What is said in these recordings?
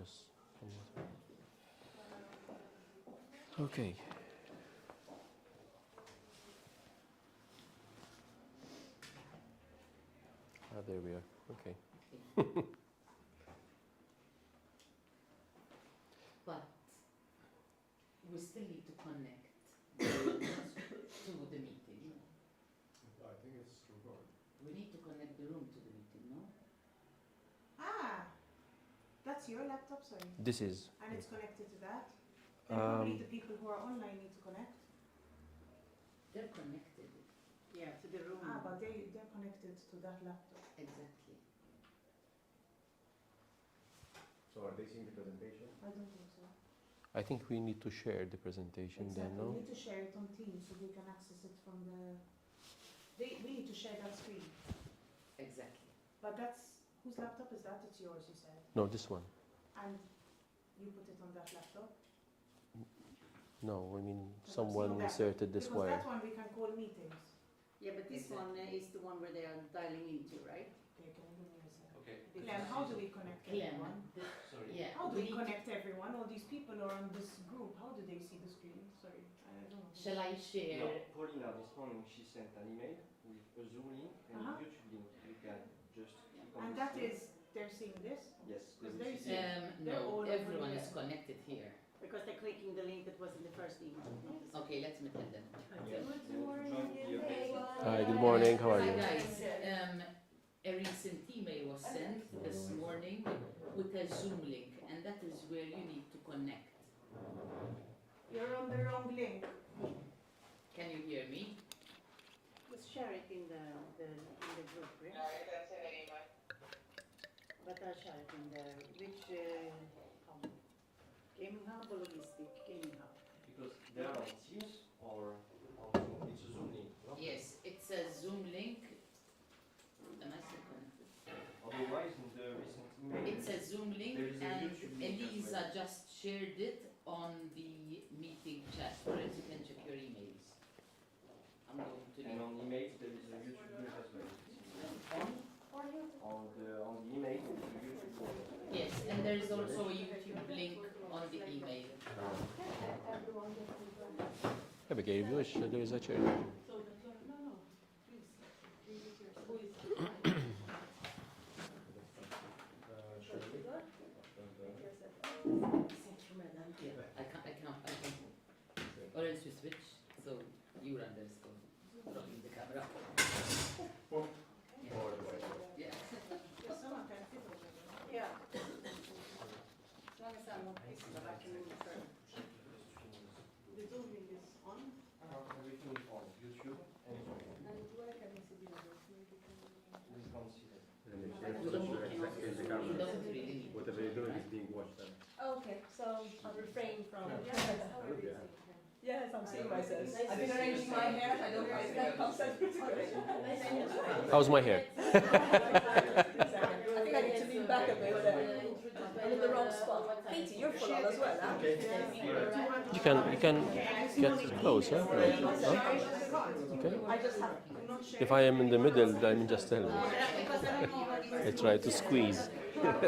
just some water. Okay. There we are. Okay. But we still need to connect to the meeting. I think it's recorded. We need to connect the room to the meeting, no? Ah, that's your laptop, sorry. This is. And it's connected to that? Then probably the people who are online need to connect. They're connected. Yeah, to the room. Ah, but they're connected to that laptop. Exactly. So are they seeing the presentation? I don't think so. I think we need to share the presentation then, Exactly. We no? need to share it on Teams so they can access it from the. We need to share that screen. Exactly. But that's whose laptop is that? It's yours, you said. No, this one. And you put it on that laptop. No, I mean Because someone no, that- inserted this because wire. that one we can call meetings. Yeah, but this one is the one where they are dialing into, right? Okay, can you give me a second? Okay. Clem, how do we connect everyone? Sorry. Yeah. How do we need to- connect everyone? All these people are on this group. How do they see the screen? Sorry, I don't know. Shall I share? Paulina this morning she sent an email with a Zoom link and Uh-huh. a YouTube link. You can just click on And this that link. is, they're seeing this? Yes, because they will they see it. They're all No, over everyone here. is connected here. Because they're clicking the link that was in the first email. Okay, let's meet them then. Yes, they will join the Hi, good morning. How are Hi you? guys. A recent email was sent this morning with a Zoom link, and that is where you need to connect. You're on the wrong link. Can you hear me? Just share it in the group, right? No, I don't send any email. But I'll share it in the, which, Gaming Hub or Logistic? Gaming Hub. Because they are on Teams or on Zoom. It's a Zoom link. No? Yes, it's a Zoom link. Am I still connected? Otherwise, in the recent email, It's a Zoom link, There is a and YouTube link as Elisa well. just shared it on the meeting chat, or else you can check your emails. I'm going to and leave. on emails there is a YouTube link as well. On? On the email, it's a YouTube link. Yes, and there is also a YouTube link on the email. Abigail, if you wish, there is a chair. I can't. Or else you switch, so you run this, so rolling the camera. Yeah. Yeah. As long as I'm on pace, but I can move further. The Zoom link is on. Everything is on YouTube and Zoom. And where can we see the others? Maybe We can't see that. You don't really need. Whatever you're doing is being watched. Okay, so I'll refrain from. Yeah. Yes, I'm seeing myself. I've been arranging my hair. I don't know if that comes out pretty good. How's my hair? I think I need to lean back a bit there. I'm in the wrong spot. Katie, you're full on as well, huh? You can get closer. Okay. I just have. If I am in the middle, then just tell me. I try to squeeze. Let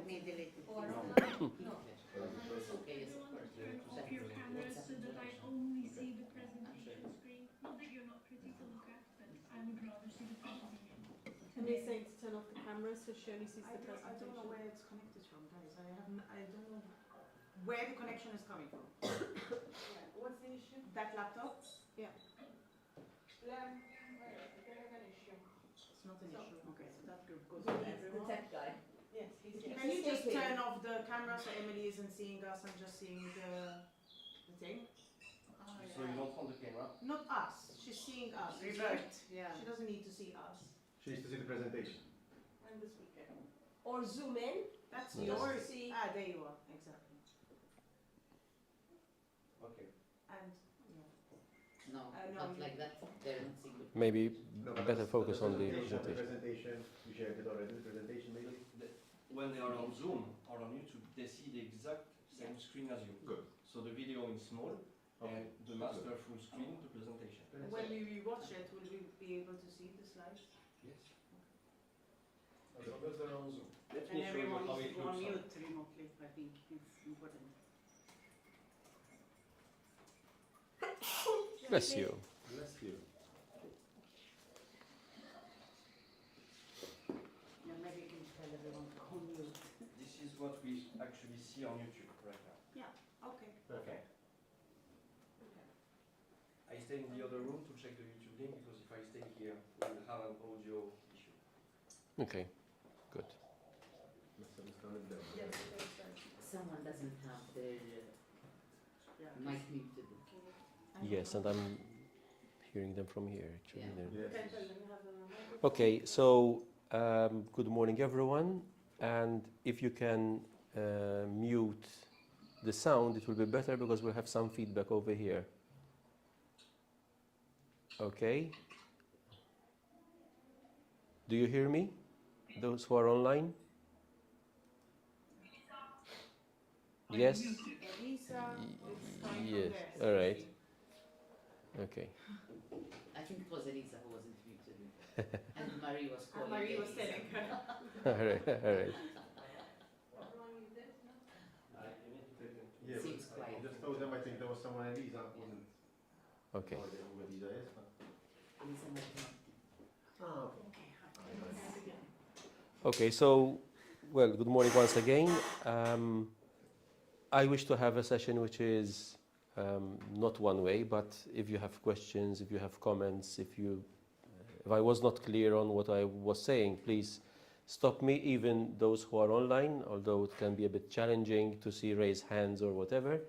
me delete it. It's okay, yes, of course. Off your camera so that I only see the presentation screen. Not that you're not pretty to look at, but I would rather see the presentation. Can they say to turn off the camera so Shirley sees the I don't know presentation? where it's connected from, guys. I don't know where the connection is coming from. What's the issue? That laptop? Yeah. It's not an issue. Okay, so that group goes The to everyone. tech guy. Yes, he's Can Can you just Escaping. turn off the camera so Emily isn't seeing us and just seeing the thing? So you don't want the camera? Not us. She's seeing us. Revert, yeah. She doesn't need to see us. She needs to see the presentation. And this weekend. Or zoom in. That's Just yours. see- Ah, there you are. Exactly. Okay. And No, no, not you- like that. They're not seeing it. Maybe No, better focus on the presentation. The presentation. presentation, you shared it already, the presentation maybe? When they are on Zoom or on YouTube, they see the exact same screen as you. Good. So the video is small Okay. and the master full screen, the presentation. when we rewatch it, will we be able to see the slides? Yes. As long as they're on Zoom. Let And me show you everyone how needs it to go on looks like. mute remotely, I think it's important. Bless you. Bless you. Yeah, maybe you can tell everyone to go on mute. This is what we actually see on YouTube right now. Okay. Perfect. I stay in the other room to check the YouTube link because if I stay here, we will have an audio issue. Okay, good. Must have started there. Yes, it is, Someone doesn't have their Yeah. mic muted. Yes, and I'm hearing them from here, actually. Yeah. They're- Yes. Okay, then you have a microphone. Okay, so good morning, everyone. And if you can mute the sound, it will be better because we'll have some feedback over here. Okay. Do you hear me? Those who are online? Yes? Elisa, it's coming from Yes, there. all right. Okay. I think it was Elisa who wasn't muted. And Marie was And calling. Marie was Elisa. telling her. All right, all right. Yeah, but Seems quiet. I just told them I think there was someone in Lisa wasn't. Okay. No idea who Lisa is. Elisa Martin. Ah, Okay, so, well, good morning once again. I wish to have a session which is not one way, but if you have questions, if you have comments, if I was not clear on what I was saying, please stop me, even those who are online, although it can be a bit challenging to see raise hands or whatever,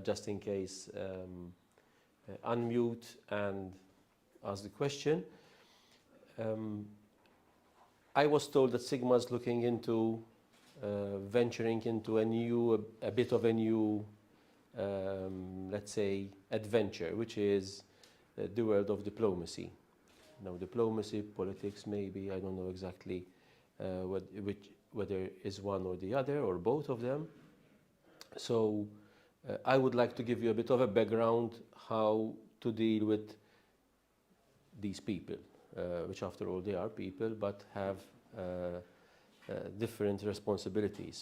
just in case, unmute and ask the question. I was told that Sigma is looking into venturing into a bit of a new, let's say, adventure, which is the world of diplomacy. Now, diplomacy, politics, maybe, I don't know exactly whether is one or the other or both of them. So I would like to give you a bit of a background how to deal with these people, which after all they are people, but have different responsibilities.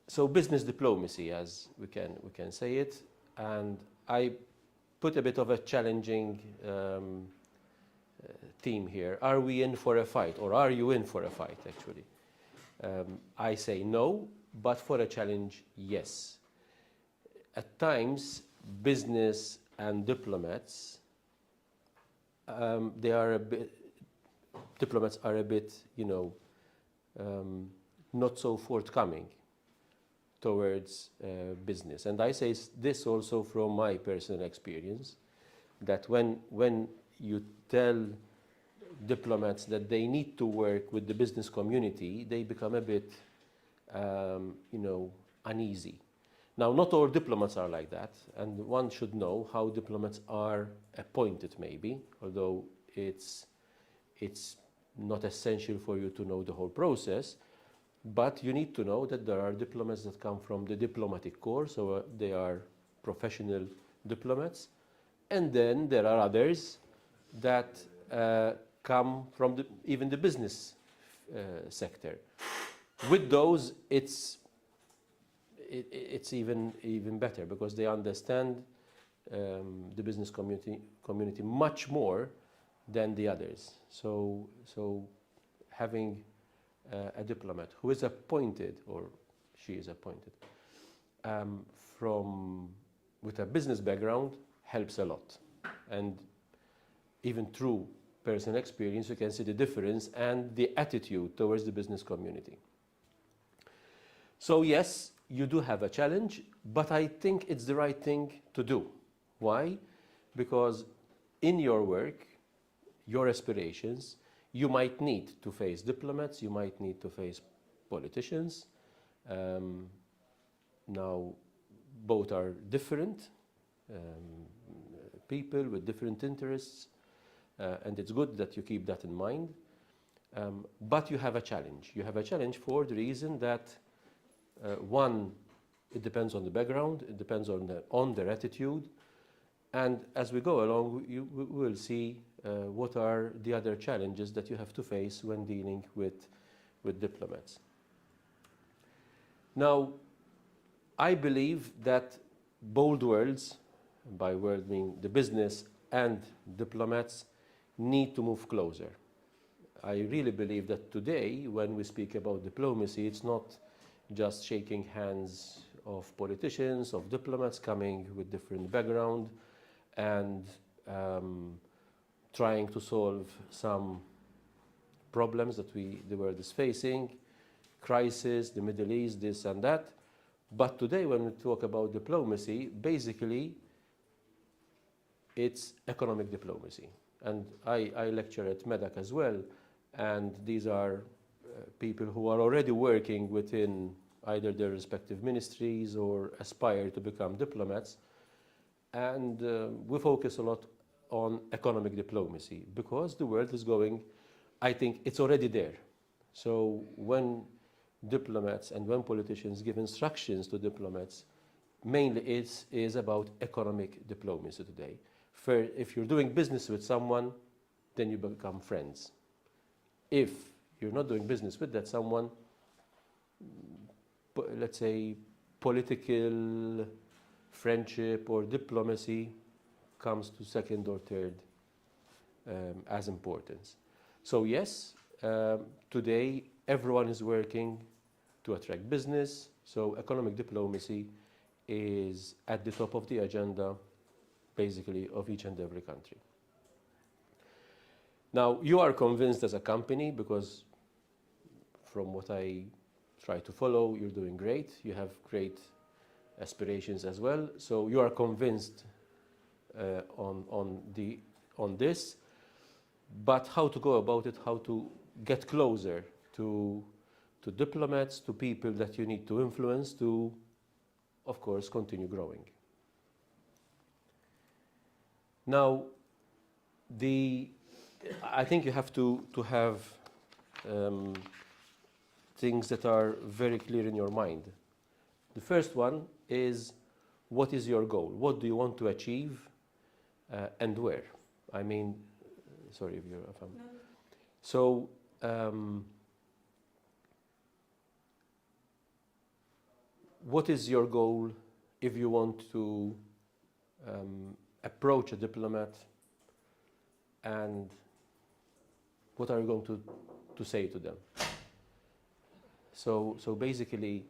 So business diplomacy, as we can say it, and I put a bit of a challenging theme here. Are we in for a fight, or are you in for a fight, actually? I say no, but for a challenge, yes. At times, business and diplomats, diplomats are a bit, not so forthcoming towards business. And I say this also from my personal experience, that when you tell diplomats that they need to work with the business community, they become a bit, uneasy. Now, not all diplomats are like that, and one should know how diplomats are appointed, maybe, although it's not essential for you to know the whole process. But you need to know that there are diplomats that come from the diplomatic corps, so they are professional diplomats. And then there are others that come from even the business sector. With those, it's even better because they understand the business community much more than the others. So having a diplomat who is appointed, or she is appointed, with a business background helps a lot. And even through personal experience, you can see the difference and the attitude towards the business community. So yes, you do have a challenge, but I think it's the right thing to do. Why? Because in your work, your aspirations, you might need to face diplomats, you might need to face politicians. Now, both are different people with different interests, and it's good that you keep that in mind. But you have a challenge. You have a challenge for the reason that, one, it depends on the background, it depends on their attitude, and as we go along, we will see what are the other challenges that you have to face when dealing with diplomats. Now, I believe that both worlds, by world meaning the business and diplomats, need to move closer. I really believe that today, when we speak about diplomacy, it's not just shaking hands of politicians, of diplomats coming with different background and trying to solve some problems that the world is facing, crisis, the Middle East, this and that. But today, when we talk about diplomacy, basically, it's economic diplomacy. And I lecture at MEDAC as well, and these are people who are already working within either their respective ministries or aspire to become diplomats. And we focus a lot on economic diplomacy because the world is going, I think it's already there. So when diplomats and when politicians give instructions to diplomats, mainly is about economic diplomacy today. If you're doing business with someone, then you become friends. If you're not doing business with that someone, let's say political friendship or diplomacy comes to second or third as importance. So yes, today everyone is working to attract business, so economic diplomacy is at the top of the agenda, basically, of each and every country. Now, you are convinced as a company, because from what I try to follow, you're doing great, you have great aspirations as well, so you are convinced on this, but how to go about it, how to get closer to diplomats, to people that you need to influence to, of course, continue growing. Now, I think you have to have things that are very clear in your mind. The first one is, what is your goal? What do you want to achieve and where? I mean, sorry if I'm... No. So, what is your goal if you want to approach a diplomat, and what are you going to say to them? So basically,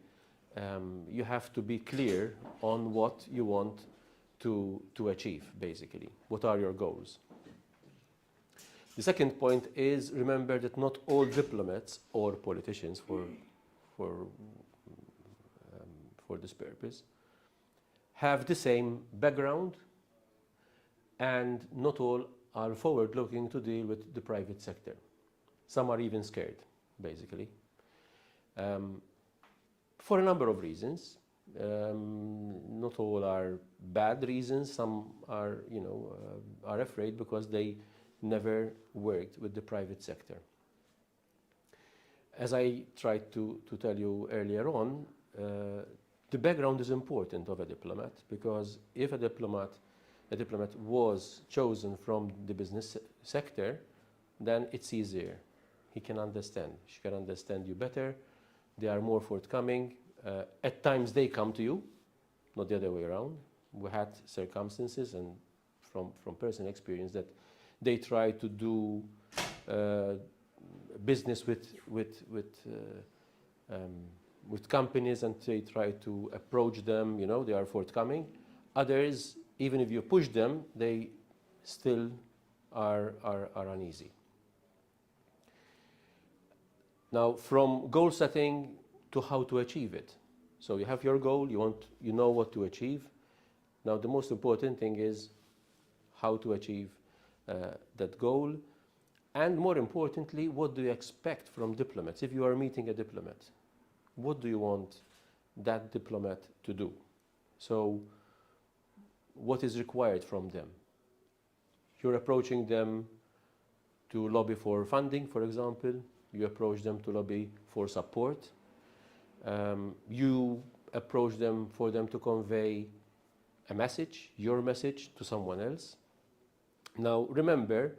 you have to be clear on what you want to achieve, basically. What are your goals? The second point is, remember that not all diplomats or politicians for this purpose have the same background, and not all are forward-looking to deal with the private sector. Some are even scared, basically, for a number of reasons. Not all are bad reasons. Some are, are afraid because they never worked with the private sector. As I tried to tell you earlier on, the background is important of a diplomat, because if a diplomat was chosen from the business sector, then it's easier. He can understand. She can understand you better. They are more forthcoming. At times they come to you, not the other way around. We had circumstances, and from personal experience, that they try to do business with companies, and they try to approach them. They are forthcoming. Others, even if you push them, they still are uneasy. Now, from goal setting to how to achieve it. So you have your goal, you know what to achieve. Now, the most important thing is how to achieve that goal, and more importantly, what do you expect from diplomats? If you are meeting a diplomat, what do you want that diplomat to do? So, what is required from them? You're approaching them to lobby for funding, for example. You approach them to lobby for support. You approach them for them to convey a message, your message, to someone else. Now, remember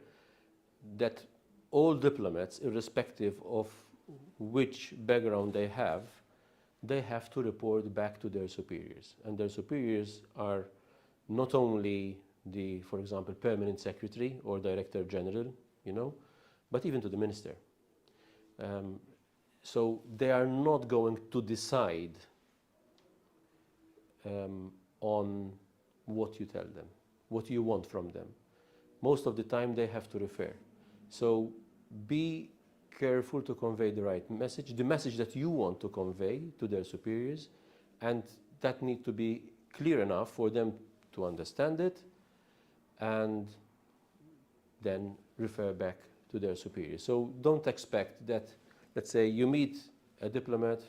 that all diplomats, irrespective of which background they have to report back to their superiors. And their superiors are not only the, for example, permanent secretary or director general, but even to the minister. So they are not going to decide on what you tell them, what you want from them. Most of the time they have to refer. So be careful to convey the right message, the message that you want to convey to their superiors, and that needs to be clear enough for them to understand it and then refer back to their superiors. So don't expect that, let's say you meet a diplomat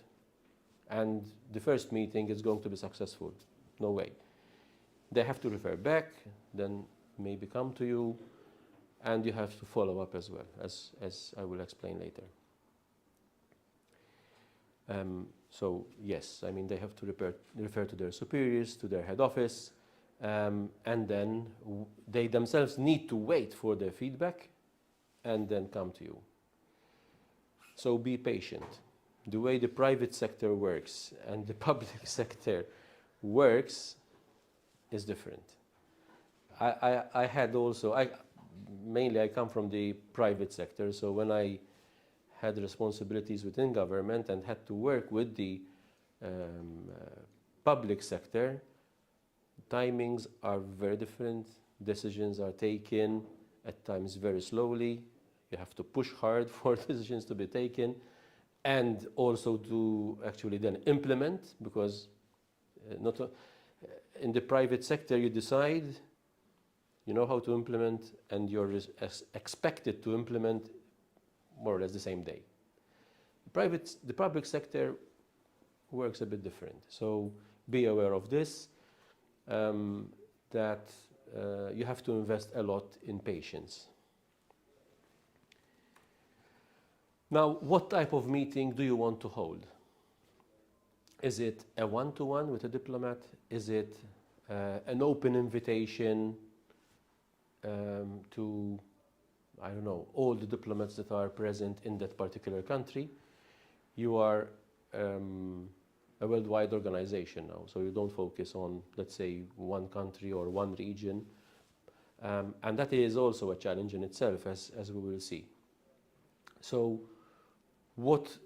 and the first meeting is going to be successful. No way. They have to refer back, then maybe come to you, and you have to follow up as well, as I will explain later. So yes, I mean they have to refer to their superiors, to their head office, and then they themselves need to wait for their feedback and then come to you. So be patient. The way the private sector works and the public sector works is different. I had also, mainly I come from the private sector, so when I had responsibilities within government and had to work with the public sector, timings are very different, decisions are taken at times very slowly, you have to push hard for decisions to be taken, and also to actually then implement, because in the private sector you decide, you know how to implement, and you're expected to implement more or less the same day. The public sector works a bit different, so be aware of this, that you have to invest a lot in patience. Now, what type of meeting do you want to hold? Is it a one-to-one with a diplomat? Is it an open invitation to, I don't know, all the diplomats that are present in that particular country? You are a worldwide organization now, so you don't focus on, let's say, one country or one region. And that is also a challenge in itself, as we will see. So what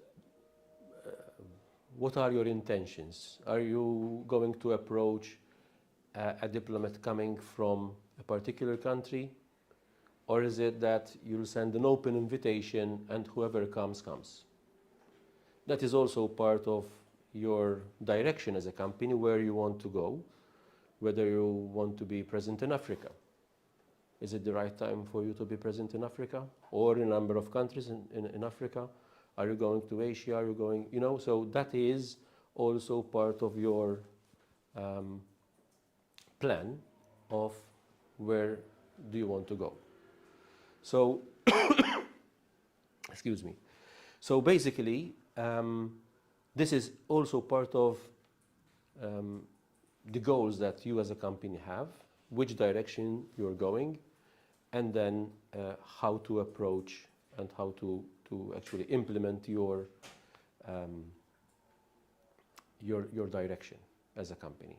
are your intentions? Are you going to approach a diplomat coming from a particular country? Or is it that you'll send an open invitation and whoever comes, comes? That is also part of your direction as a company, where you want to go, whether you want to be present in Africa. Is it the right time for you to be present in Africa or in a number of countries in Africa? Are you going to Asia? Are you going, so that is also part of your plan of where do you want to go. So, excuse me. So basically, this is also part of the goals that you as a company have, which direction you're going, and then how to approach and how to actually implement your direction as a company.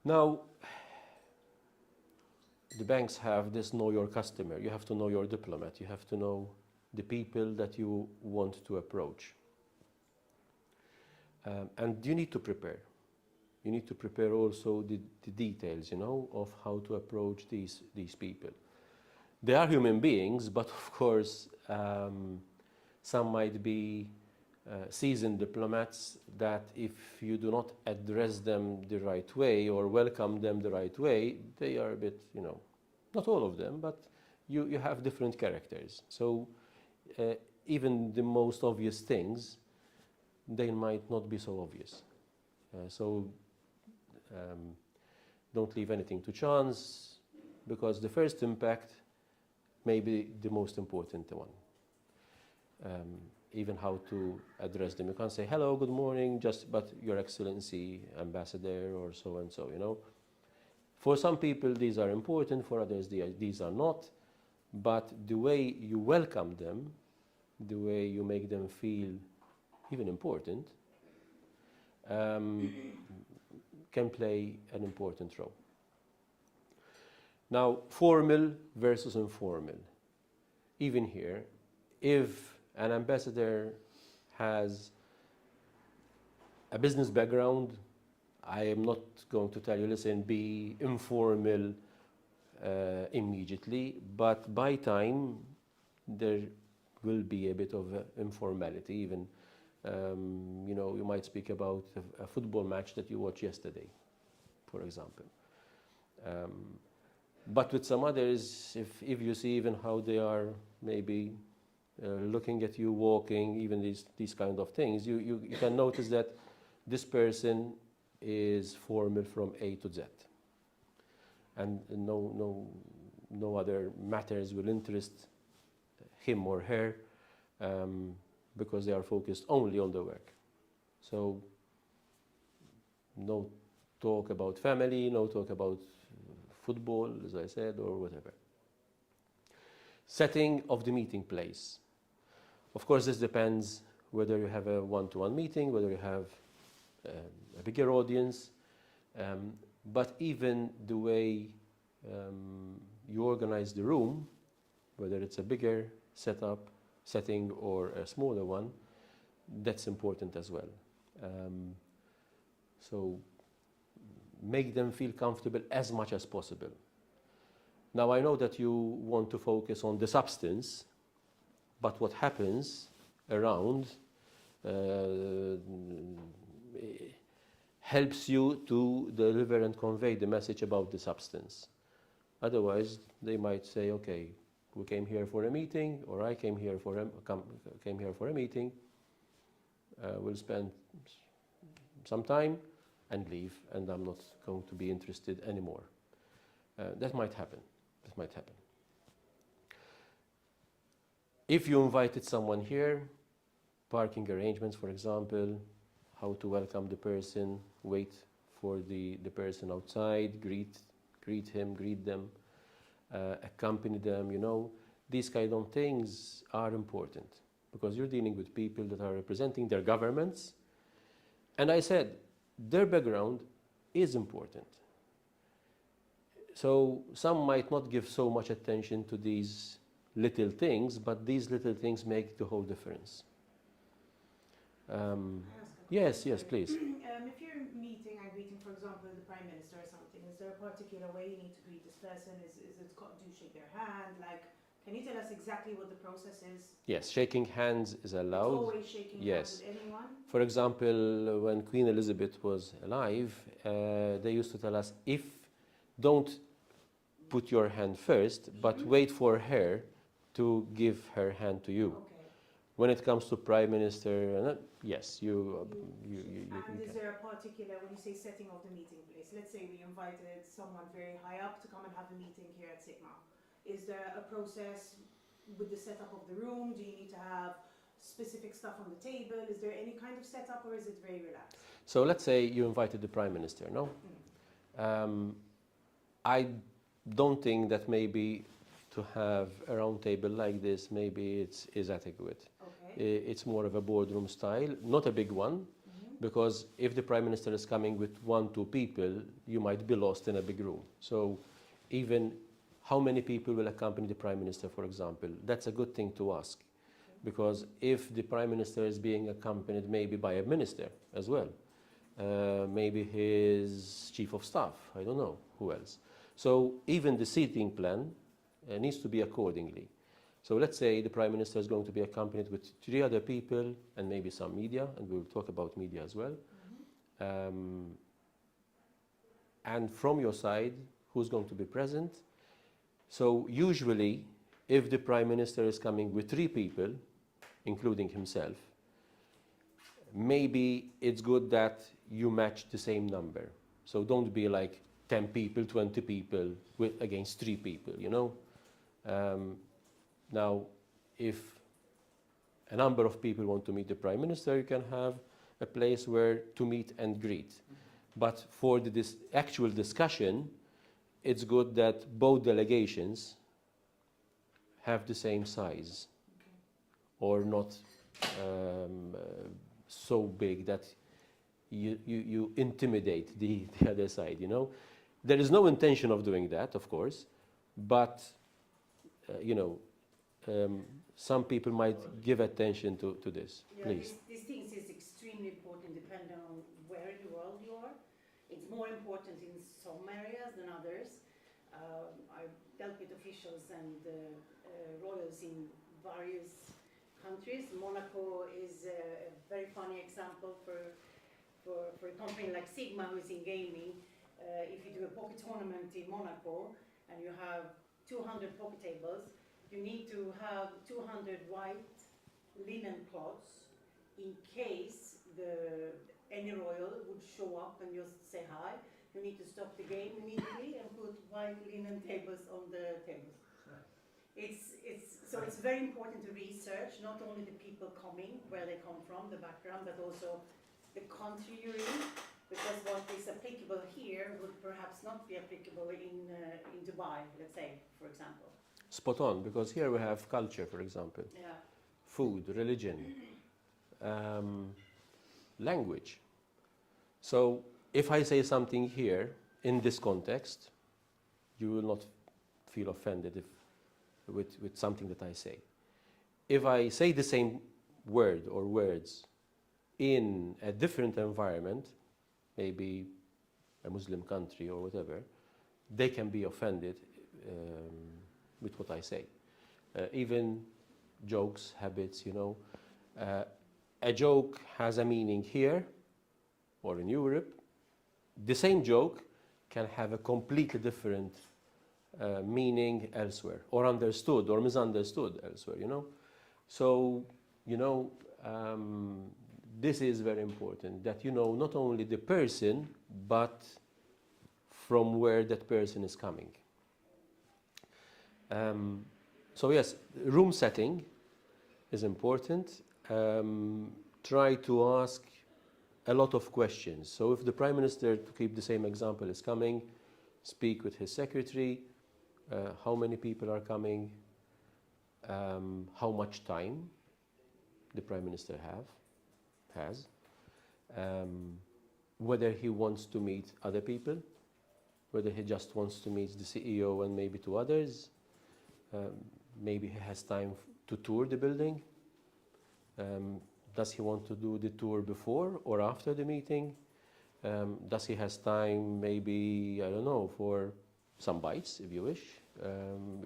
Now, the banks have this know your customer. You have to know your diplomat. You have to know the people that you want to approach. And you need to prepare. You need to prepare also the details, of how to approach these people. They are human beings, but of course, some might be seasoned diplomats that if you do not address them the right way or welcome them the right way, they are a bit, not all of them, but you have different characters. So even the most obvious things, they might not be so obvious. Don't leave anything to chance, because the first impact may be the most important one. Even how to address them. You can't say, hello, good morning, but Your Excellency, Ambassador, or so and so, For some people, these are important. For others, these are not. But the way you welcome them, the way you make them feel even important, can play an important role. Now, formal versus informal. Even here, if an ambassador has a business background, I am not going to tell you, listen, be informal immediately, but by time there will be a bit of informality. Even, you know, you might speak about a football match that you watched yesterday, for example. But with some others, if you see even how they are maybe looking at you walking, even these kind of things, you can notice that this person is formal from A to Z. And no other matters will interest him or her because they are focused only on the work. So no talk about family, no talk about football, as I said, or whatever. Setting of the meeting place. Of course, this depends whether you have a one-to-one meeting, whether you have a bigger audience, but even the way you organize the room, whether it's a bigger setting or a smaller one, that's important as well. So make them feel comfortable as much as possible. Now, I know that you want to focus on the substance, but what happens around helps you to deliver and convey the message about the substance. Otherwise, they might say, okay, we came here for a meeting, or I came here for a meeting. We'll spend some time and leave, and I'm not going to be interested anymore. That might happen. That might happen. If you invited someone here, parking arrangements, for example, how to welcome the person, wait for the person outside, greet him, greet them, accompany them, you know. These kind of things are important because you're dealing with people that are representing their governments. And I said, their background is important. So some might not give so much attention to these little things, but these little things make the whole difference. Yes, please. If you're meeting and greeting, for example, the Prime Minister or something, is there a particular way you need to greet this person? Do you shake their hand? Like, can you tell us exactly what the process is? Yes, shaking hands is allowed. It's always shaking hands with anyone? For example, when Queen Elizabeth was alive, they used to tell us, don't put your hand first, but wait for her to give her hand to you. Okay. When it comes to Prime Minister, yes, you And is can. there a particular, when you say setting of the meeting place, let's say we invited someone very high up to come and have a meeting here at Sigma. Is there a process with the setup of the room? Do you need to have specific stuff on the table? Is there any kind of setup, or is it very relaxed? So let's say you invited the Prime Minister, no? I don't think that maybe to have a round table like this, maybe is adequate. Okay. It's more of a boardroom style, not a big one, because if the Prime Minister is coming with 1-2 people, you might be lost in a big room. So even how many people will accompany the Prime Minister, for example, that's a good thing to ask. Because if the Prime Minister is being accompanied maybe by a minister as well, maybe his chief of staff, I don't know who else. So even the seating plan needs to be accordingly. So let's say the Prime Minister is going to be accompanied with 3 other people and maybe some media, and we'll talk about media as well. And from your side, who's going to be present? So usually, if the Prime Minister is coming with 3 people, including himself, maybe it's good that you match the same number. So don't be like 10 people, 20 people against 3 people, you know? Now, if a number of people want to meet the Prime Minister, you can have a place where to meet and greet. But for the actual discussion, it's good that both delegations have the same size or not so big that you intimidate the other side, you know. There is no intention of doing that, of course, but, you know, some people might give attention to this. Yeah, Please. these things is extremely important depending on where in the world you are. It's more important in some areas than others. I've dealt with officials and royals in various countries. Monaco is a very funny example for a company like Sigma who's in gaming. If you do a poker tournament in Monaco and you have 200 poker tables, you need to have 200 white linen cloths in case any royal would show up and just say hi. You need to stop the game immediately and put white linen tables on the tables. So it's very important to research not only the people coming, where they come from, the background, but also the country you're in, because what is applicable here would perhaps not be applicable in Dubai, let's say, for example. Spot on, because here we have culture, for example, Yeah. food, religion, language. So if I say something here in this context, you will not feel offended with something that I say. If I say the same word or words in a different environment, maybe a Muslim country or whatever, they can be offended with what I say. Even jokes, habits, you know. A joke has a meaning here or in Europe. The same joke can have a completely different meaning elsewhere, or understood or misunderstood elsewhere, you know. So, you know, this is very important, that you know not only the person, but from where that person is coming. So yes, room setting is important. Try to ask a lot of questions. So if the Prime Minister, to keep the same example, is coming, speak with his secretary, how many people are coming, how much time the Prime Minister has, whether he wants to meet other people, whether he just wants to meet the CEO and maybe two others, maybe he has time to tour the building. Does he want to do the tour before or after the meeting? Does he has time maybe, I don't know, for some bites if you wish,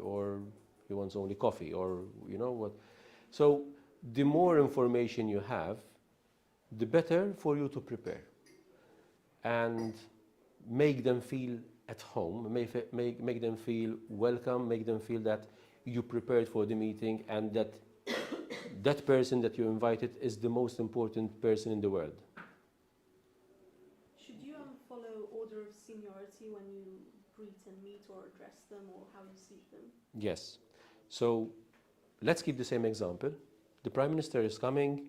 or he wants only coffee, or you know what. So the more information you have, the better for you to prepare and make them feel at home, make them feel welcome, make them feel that you prepared for the meeting and that that person that you invited is the most important person in the world. Should you follow order of seniority when you greet and meet or address them, or how you seat them? Yes. So let's keep the same example. The Prime Minister is coming.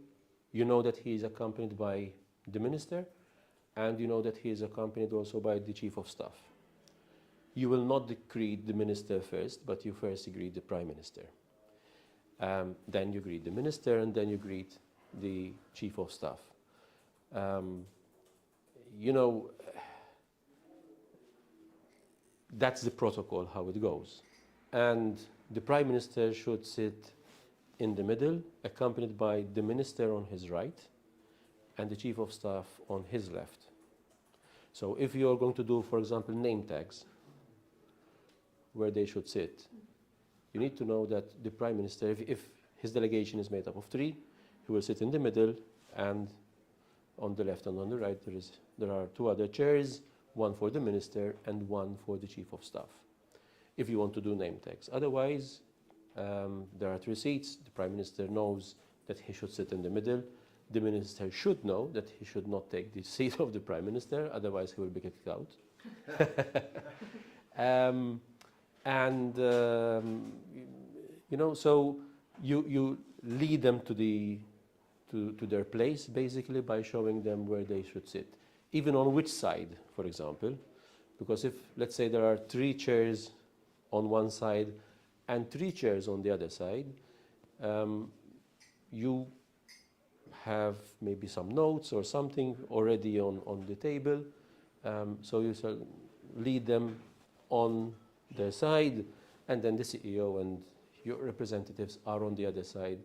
You know that he is accompanied by the Minister, and you know that he is accompanied also by the Chief of Staff. You will not greet the Minister first, but you first greet the Prime Minister. Then you greet the Minister, and then you greet the Chief of Staff. You know, that's the protocol, how it goes. And the Prime Minister should sit in the middle, accompanied by the Minister on his right and the Chief of Staff on his left. So if you're going to do, for example, name tags, where they should sit, you need to know that the Prime Minister, if his delegation is made up of 3, he will sit in the middle, and on the left and on the right there are 2 other chairs, one for the Minister and one for the Chief of Staff, if you want to do name tags. Otherwise, there are 3 seats. The Prime Minister knows that he should sit in the middle. The Minister should know that he should not take the seat of the Prime Minister, otherwise he will be kicked out. You know, so you lead them to their place, basically, by showing them where they should sit. Even on which side, for example, Because if, let's say, there are 3 chairs on one side and 3 chairs on the other side, you have maybe some notes or something already on the table. So you shall lead them on their side, and then the CEO and your representatives are on the other side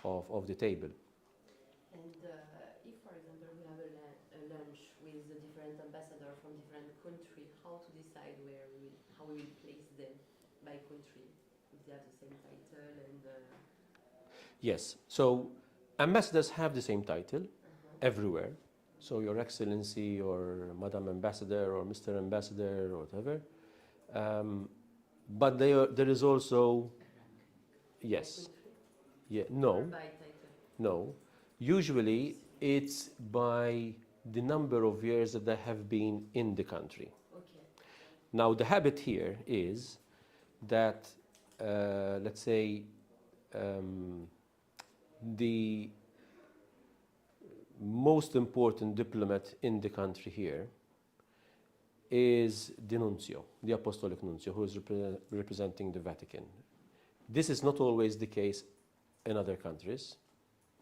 of the table. And if, for example, we have a lunch with a different ambassador from different country, how to decide how we will place them by country, if they have the same title and... Yes, so ambassadors have the same title everywhere. So Your Excellency or Madam Ambassador or Mr. Ambassador or whatever. But there is also, yes, yeah, no, By title. no. Usually it's by the number of years that they have been in the country. Okay. Now the habit here is that, let's say, the most important diplomat in the country here is the nuncio, the apostolic nuncio, who is representing the Vatican. This is not always the case in other countries.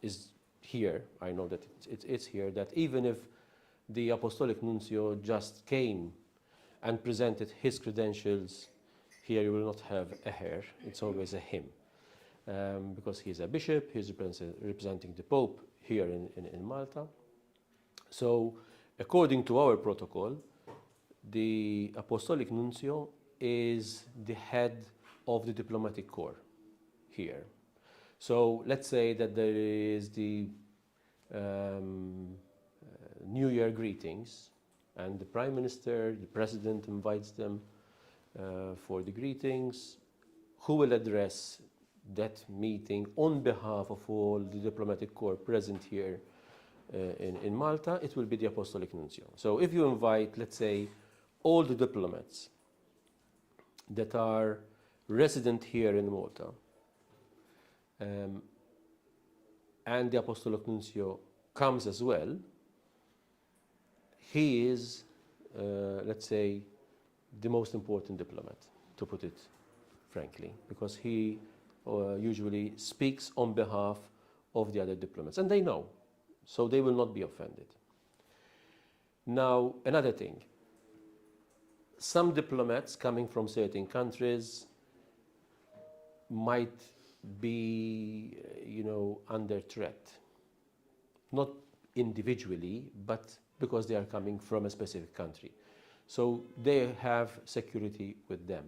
Is here, I know that it's here, that even if the apostolic nuncio just came and presented his credentials, here you will not have a her, it's always a him. Because he's a bishop, he's representing the Pope here in Malta. So, according to our protocol, the apostolic nuncio is the head of the diplomatic corps here. So, let's say that there is the New Year greetings, and the Prime Minister, the President invites them for the greetings. Who will address that meeting on behalf of all the diplomatic corps present here in Malta? It will be the apostolic nuncio. So if you invite, let's say, all the diplomats that are resident here in Malta, and the apostolic nuncio comes as well, he is, let's say, the most important diplomat, to put it frankly, because he usually speaks on behalf of the other diplomats, and they know, so they will not be offended. Now, another thing, some diplomats coming from certain countries might be, under threat, not individually, but because they are coming from a specific country. So they have security with them.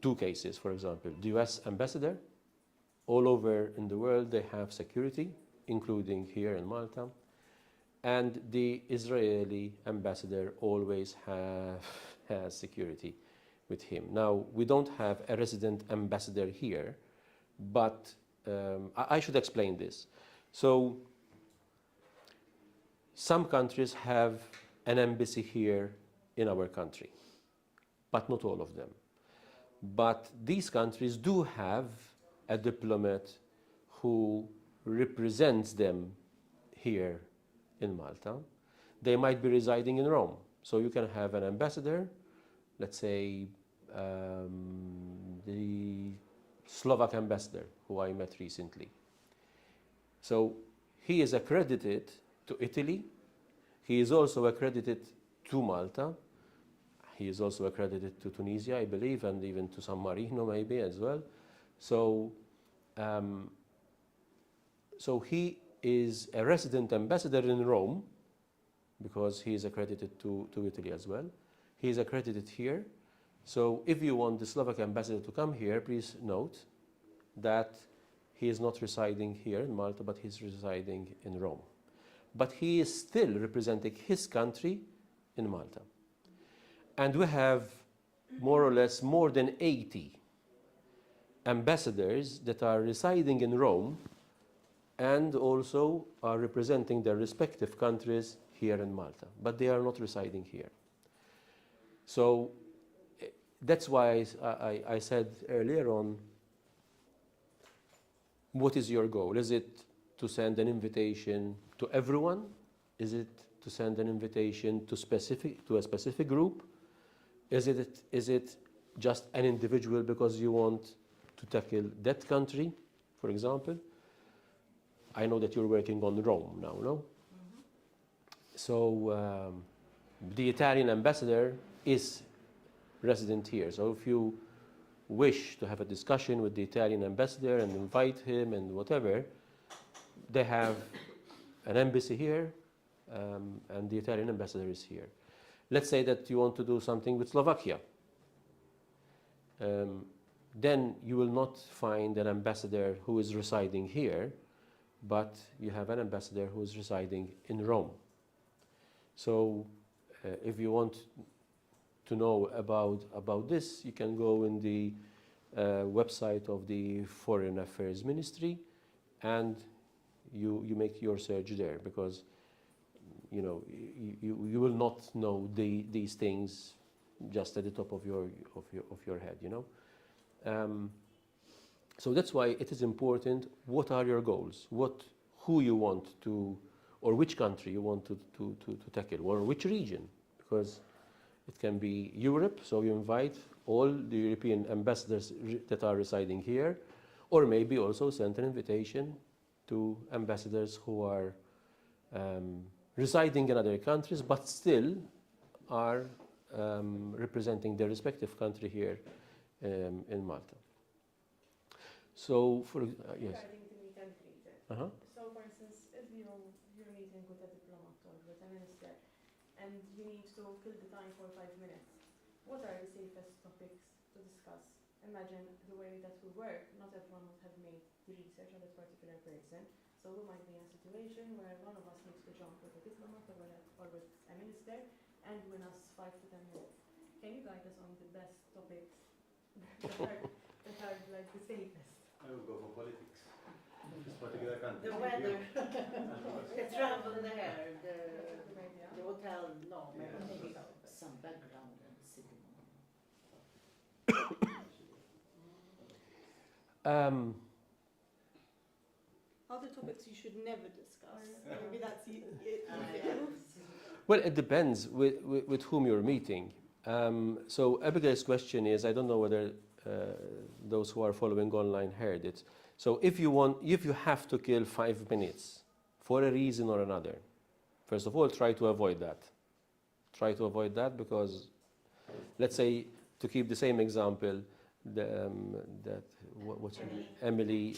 2 cases, for example, the US ambassador, all over in the world they have security, including here in Malta, and the Israeli ambassador always has security with him. Now, we don't have a resident ambassador here, but I should explain this. So, some countries have an embassy here in our country, but not all of them. But these countries do have a diplomat who represents them here in Malta. They might be residing in Rome. So you can have an ambassador, let's say the Slovak ambassador who I met recently. So he is accredited to Italy. He is also accredited to Malta. He is also accredited to Tunisia, I believe, and even to San Marino maybe as well. So, so he is a resident ambassador in Rome because he is accredited to Italy as well. He is accredited here. So if you want the Slovak ambassador to come here, please note that he is not residing here in Malta, but he's residing in Rome. But he is still representing his country in Malta. And we have more or less more than 80 ambassadors that are residing in Rome and also are representing their respective countries here in Malta, but they are not residing here. So that's why I said earlier on, what is your goal? Is it to send an invitation to everyone? Is it to send an invitation to a specific group? Is it just an individual because you want to tackle that country, for example? I know that you're working on Rome now, no? So the Italian ambassador is resident here. So if you wish to have a discussion with the Italian ambassador and invite him and whatever, they have an embassy here, and the Italian ambassador is here. Let's say that you want to do something with Slovakia. Then you will not find an ambassador who is residing here, but you have an ambassador who is residing in Rome. So if you want to know about this, you can go in the website of the Foreign Affairs Ministry, and you make your search there, because you know you will not know these things just at the top of your head, you know. So that's why it is important. What are your goals? Who you want to, or which country you want to tackle, or which region? Because it can be Europe, so you invite all the European ambassadors that are residing here, or maybe also send an invitation to ambassadors who are residing in other countries, but still are representing their respective country here in Malta. So, yes. Regarding the meet and greet. So, for instance, if you're meeting with a diplomat or with a minister, and you need to kill the time for 5 minutes, what are the safest topics to discuss? Imagine the way that we work, not everyone would have made the research on that particular person. So we might be in a situation where one of us needs to jump with a diplomat or with a minister and win us 5 to 10 minutes. Can you guide us on the best topics that are like the safest? I would go for politics. This particular country. The weather, the travel there, the hotel, no, maybe no. Some background on Sigma. Other topics you should never discuss. Maybe that's it. Well, it depends with whom you're meeting. So Abigail's question is, I don't know whether those who are following online heard it. So if you have to kill 5 minutes for a reason or another, first of all, try to avoid that. Try to avoid that, because let's say, to keep the same example that Emily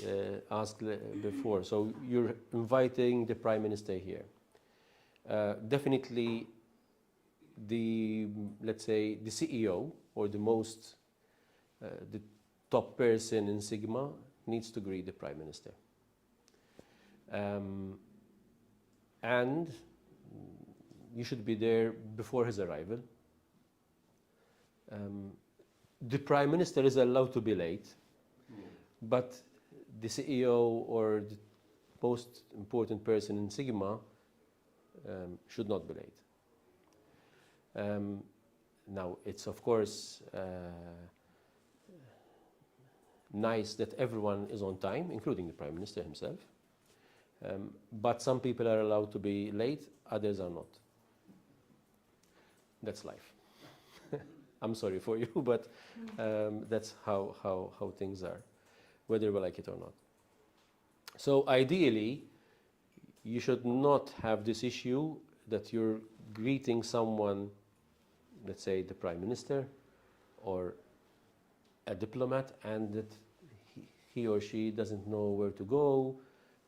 asked before. So you're inviting the Prime Minister here. Definitely let's say the CEO or the top person in Sigma needs to greet the Prime Minister. And you should be there before his arrival. The Prime Minister is allowed to be late, but the CEO or the most important person in Sigma should not be late. Now, it's of course nice that everyone is on time, including the Prime Minister himself. But some people are allowed to be late, others are not. That's life. I'm sorry for you, but that's how things are, whether we like it or not. So ideally, you should not have this issue that you're greeting someone, let's say the Prime Minister or a diplomat, and that he or she doesn't know where to go,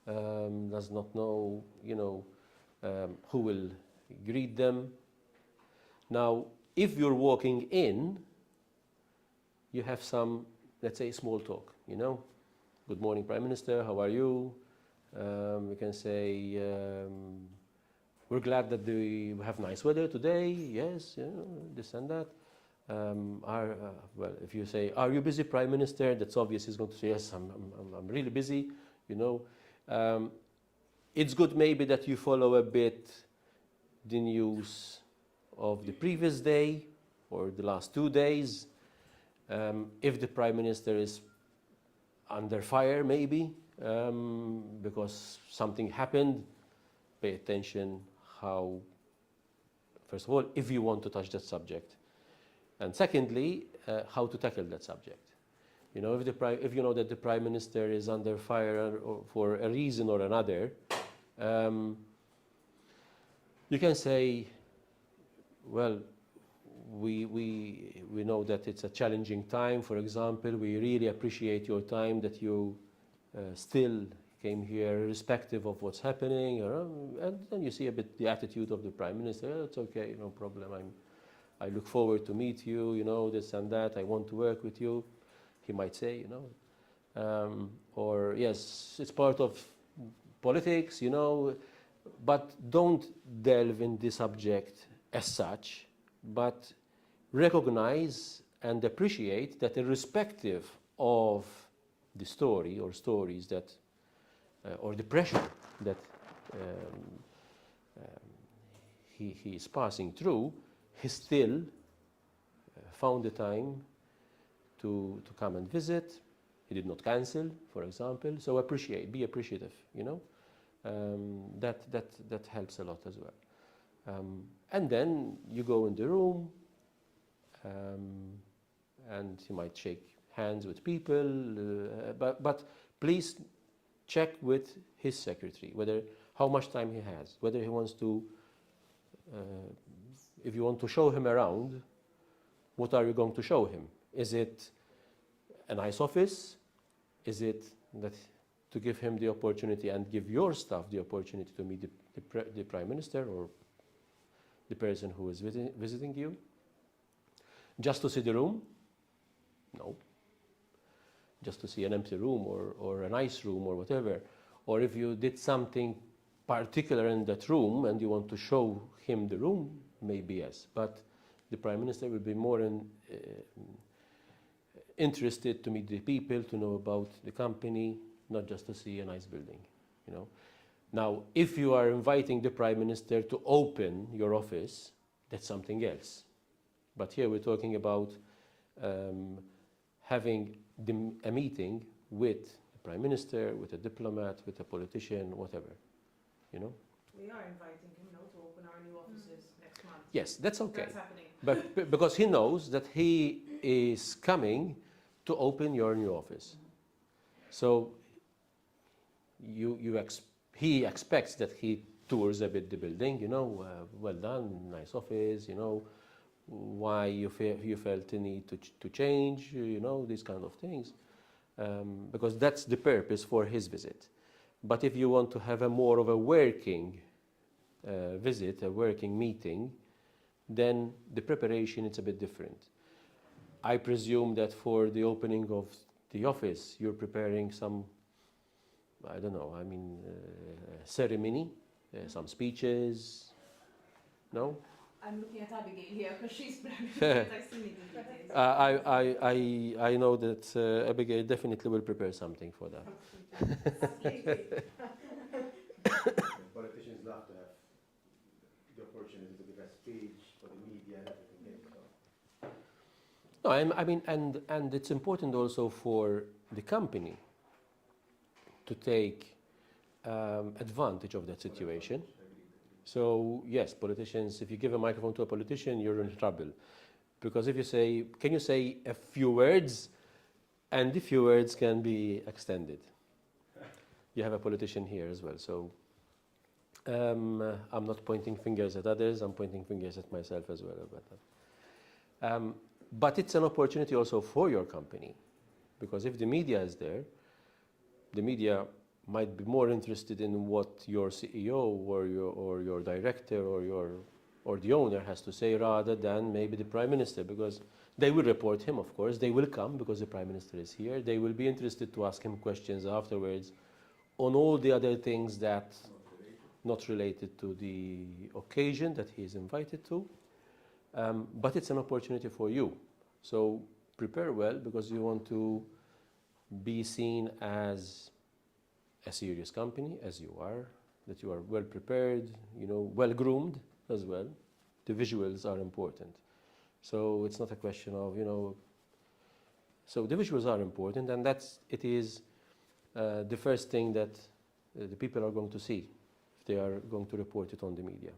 does not know, who will greet them. Now, if you're walking in, you have some, let's say, small talk, Good morning, Prime Minister, how are you? We can say, we're glad that we have nice weather today, yes, this and that. Well, if you say, are you busy, Prime Minister? That's obvious, he's going to say, yes, I'm really busy, It's good maybe that you follow a bit the news of the previous day or the last 2 days. If the Prime Minister is under fire, maybe, because something happened, pay attention how First of all, if you want to touch that subject. And secondly, how to tackle that subject. You know, if you know that the Prime Minister is under fire for a reason or another, you can say, well, we know that it's a challenging time, for example. We really appreciate your time that you still came here irrespective of what's happening. And then you see a bit the attitude of the Prime Minister. "Oh, it's okay, no problem. I look forward to meet you, you know, this and that. I want to work with you," he might say, you know. Or, yes, it's part of politics, you know, but don't delve in the subject as such, but recognize and appreciate that irrespective of the story or stories that, or the pressure that he is passing through, he still found the time to come and visit. He did not cancel, for example. So be appreciative, you know. That helps a lot as well. And then you go in the room, and you might shake hands with people, but please check with his secretary how much time he has, whether he wants to, if you want to show him around, what are you going to show him? Is it a nice office? Is it that to give him the opportunity and give your staff the opportunity to meet the Prime Minister or the person who is visiting you? Just to see the room? No. Just to see an empty room or a nice room or whatever. Or if you did something particular in that room and you want to show him the room, maybe yes. But the Prime Minister will be more interested to meet the people, to know about the company, not just to see a nice building, you know. Now, if you are inviting the Prime Minister to open your office, that's something else. But here we're talking about having a meeting with the Prime Minister, with a diplomat, with a politician, whatever, you know. We are inviting him now to open our new offices next month. Yes, that's okay. That's happening. But because he knows that he is coming to open your new office. So he expects that he tours a bit the building, you know, well done, nice office, you know, why you felt the need to change, you know, these kind of things, because that's the purpose for his visit. But if you want to have a more of a working visit, a working meeting, then the preparation is a bit different. I presume that for the opening of the office, you're preparing some, I don't know, I mean, ceremony, some speeches, no? I'm looking at Abigail here because she's preparing I know that Abigail definitely will prepare something for that. Politicians love to have the opportunity to give a speech for the media and everything. So. No, I mean, and it's important also for the company to take advantage of that situation. So yes, politicians, if you give a microphone to a politician, you're in trouble. Because if you say, can you say a few words? And the few words can be extended. You have a politician here as well. So I'm not pointing fingers at others, I'm pointing fingers at myself as well about that. But it's an opportunity also for your company. Because if the media is there, the media might be more interested in what your CEO or your director or the owner has to say rather than maybe the Prime Minister, because they will report him, of course. They will come because the Prime Minister is here. They will be interested to ask him questions afterwards on all the other things that not related to the occasion that he is invited to. But it's an opportunity for you. So prepare well, because you want to be seen as a serious company, as you are, that you are well prepared, you know, well groomed as well. The visuals are important. So it's not a question of, you know, so the visuals are important, and it is the first thing that the people are going to see if they are going to report it on the media.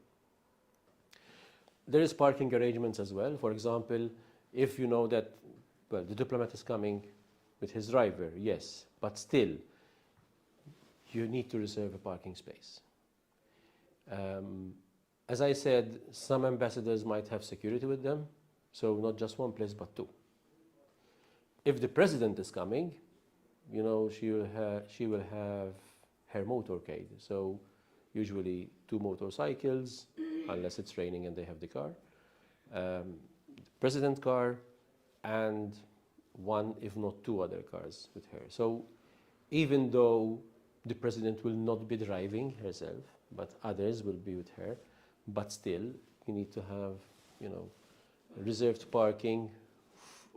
there is parking arrangements as well. For example, if you know that, well, the diplomat is coming with his driver, yes, but still, you need to reserve a parking space. As I said, some ambassadors might have security with them, so not just one place, but two. If the president is coming, you know, she will have her motorcade. So usually 2 motorcycles, unless it's raining and they have the car, president car, and 1, if not 2 other cars with her. So even though the president will not be driving herself, but others will be with her, but still you need to have, you know, reserved parking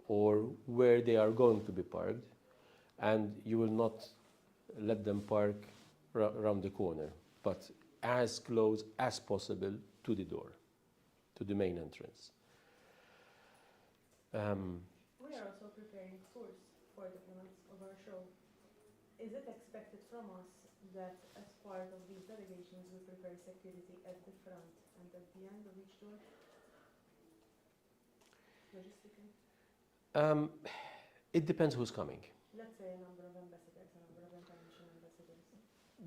or where they are going to be parked, and you will not let them park around the corner, but as close as possible to the door, to the main entrance. We are also preparing tours for diplomats of our show. Is it expected from us that as part of these delegations we prepare security at the front and at the end of each tour? Logistically? It depends who's coming. Let's say a number of ambassadors, a number of international ambassadors.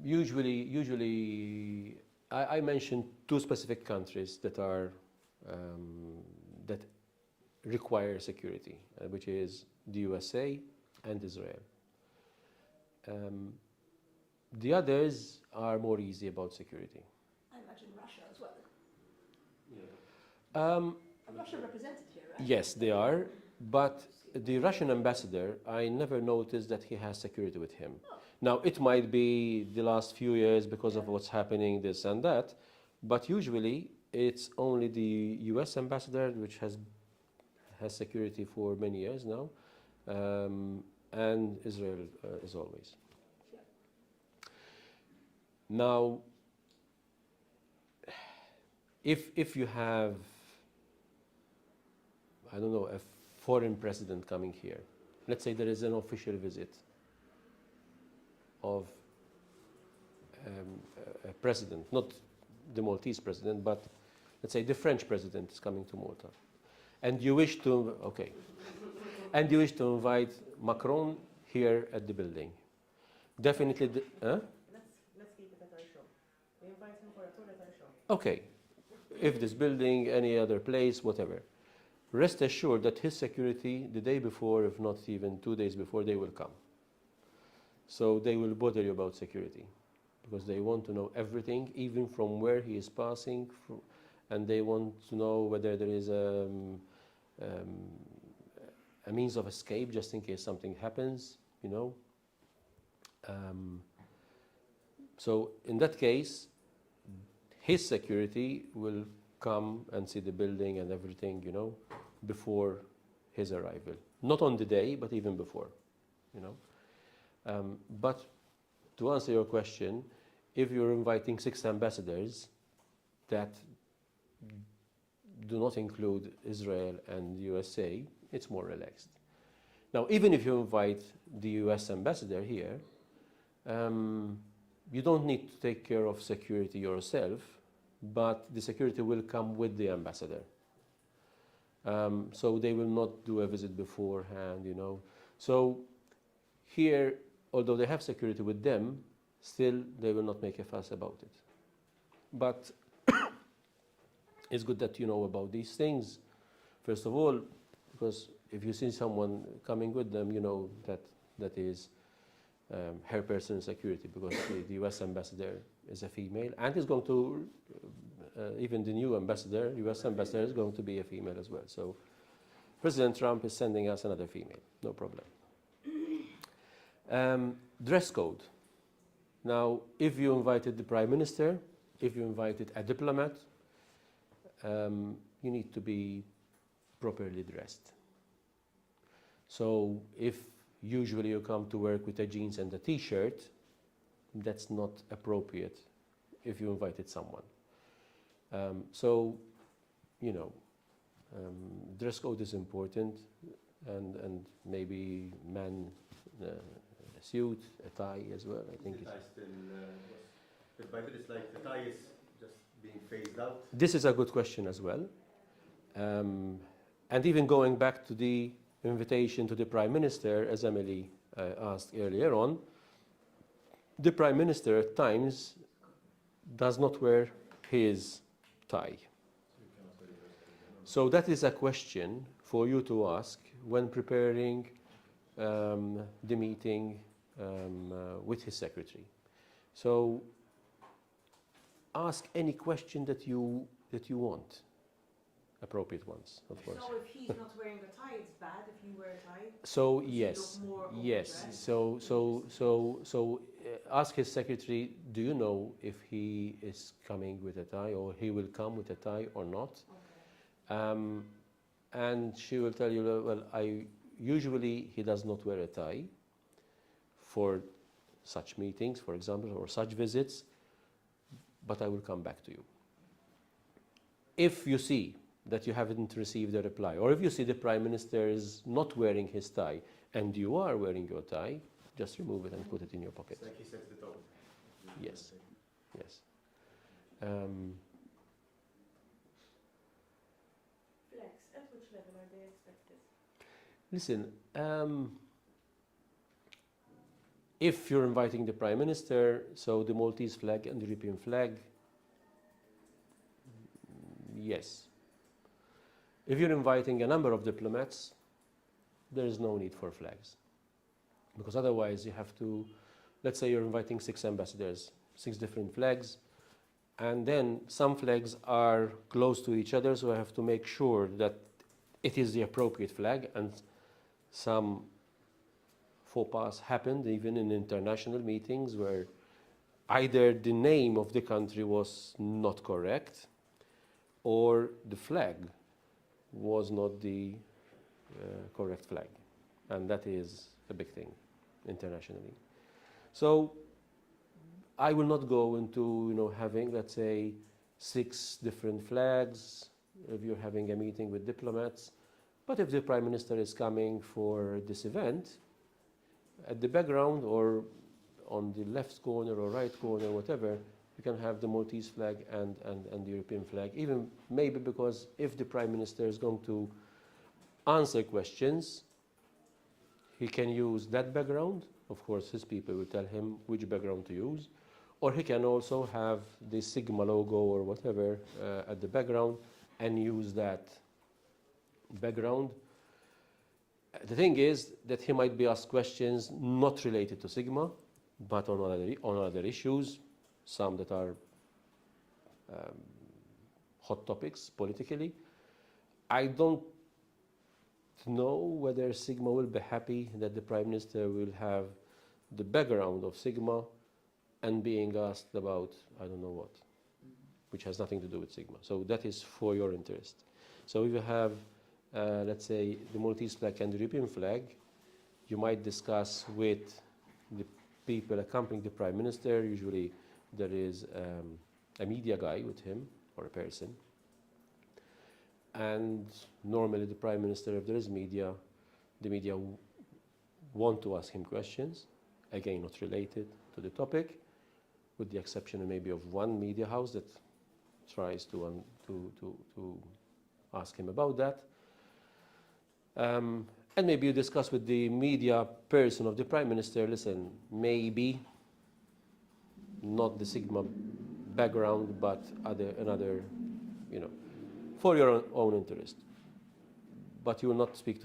Usually, I mentioned 2 specific countries that are that require security, which is the USA and Israel. The others are more easy about security. I imagine Russia as well. Yeah. Russia represented here, right? Yes, they are, but the Russian ambassador, I never noticed that he has security with him. Oh. Now, it might be the last few years because of what's happening, this and that, but usually it's only the US ambassador, which has security for many years now, and Israel as always. Yeah. Now, if you have, I don't know, a foreign president coming here, let's say there is an official visit of a president, not the Maltese president, but let's say the French president is coming to Malta, and you wish to, and you wish to invite Macron here at the building. Definitely, Let's keep it at our show. We invite him for a tour at our show. okay. If this building, any other place, whatever. Rest assured that his security, the day before, if not even 2 days before, they will come. So they will bother you about security because they want to know everything, even from where he is passing, and they want to know whether there is a means of escape just in case something happens, you know. So in that case, his security will come and see the building and everything, you know, before his arrival. Not on the day, but even before, you know. But to answer your question, if you're inviting 6 ambassadors that do not include Israel and USA, it's more relaxed. Now, even if you invite the US ambassador here, you don't need to take care of security yourself, but the security will come with the ambassador. So they will not do a visit beforehand, you know. So here, although they have security with them, still they will not make a fuss about it. But it's good that you know about these things, first of all, because if you see someone coming with them, you know that is her personal security, because the US ambassador is a female, and is going to, even the new ambassador, US ambassador, is going to be a female as well. So President Trump is sending us another female, no problem. Dress code. Now, if you invited the Prime Minister, if you invited a diplomat, you need to be properly dressed. So if usually you come to work with a jeans and a t-shirt, that's not appropriate if you invited someone. So, you know, dress code is important, and maybe man a suit, a tie as well, I think. The tie still, but by then it's like the tie is just being phased out. This is a good question as well. And even going back to the invitation to the Prime Minister, as Emily asked earlier on, the Prime Minister at times does not wear his tie. So that is a question for you to ask when preparing the meeting with his secretary. So ask any question that you want, appropriate ones, of course. So if he's not wearing a tie, it's bad if you wear a tie? So Does he yes, look more yes. overdressed? So ask his secretary, do you know if he is coming with a tie or he will come with a tie or not? Okay. And she will tell you, well, usually he does not wear a tie for such meetings, for example, or such visits, but I will come back to you. If you see that you haven't received a reply, or if you see the Prime Minister is not wearing his tie and you are wearing your tie, just remove it and put it in your pocket. It's like he sets the tone. Yes. Yes. Flags, at which level are they expected? Listen, if you're inviting the Prime Minister, so the Maltese flag and the European flag, yes. If you're inviting a number of diplomats, there is no need for flags. Because otherwise you have to, let's say you're inviting 6 ambassadors, 6 different flags, and then some flags are close to each other, so I have to make sure that it is the appropriate flag, and some faux pas happened even in international meetings where either the name of the country was not correct or the flag was not the correct flag, and that is a big thing internationally. So I will not go into having, let's say, 6 different flags if you're having a meeting with diplomats. But if the Prime Minister is coming for this event, at the background or on the left corner or right corner, whatever, you can have the Maltese flag and the European flag, even maybe because if the Prime Minister is going to answer questions, he can use that background. Of course, his people will tell him which background to use. Or he can also have the Sigma logo or whatever at the background and use that background. The thing is that he might be asked questions not related to Sigma, but on other issues, some that are hot topics politically. I don't know whether Sigma will be happy that the Prime Minister will have the background of Sigma and being asked about I don't know what, which has nothing to do with Sigma. So that is for your interest. So if you have, let's say, the Maltese flag and the European flag, you might discuss with the people accompanying the Prime Minister. Usually there is a media guy with him or a person. And normally the Prime Minister, if there is media, the media want to ask him questions, again not related to the topic, with the exception maybe of one media house that tries to ask him about that. And maybe you discuss with the media person of the Prime Minister, listen, maybe not the Sigma background, but another, for your own interest. But you will not speak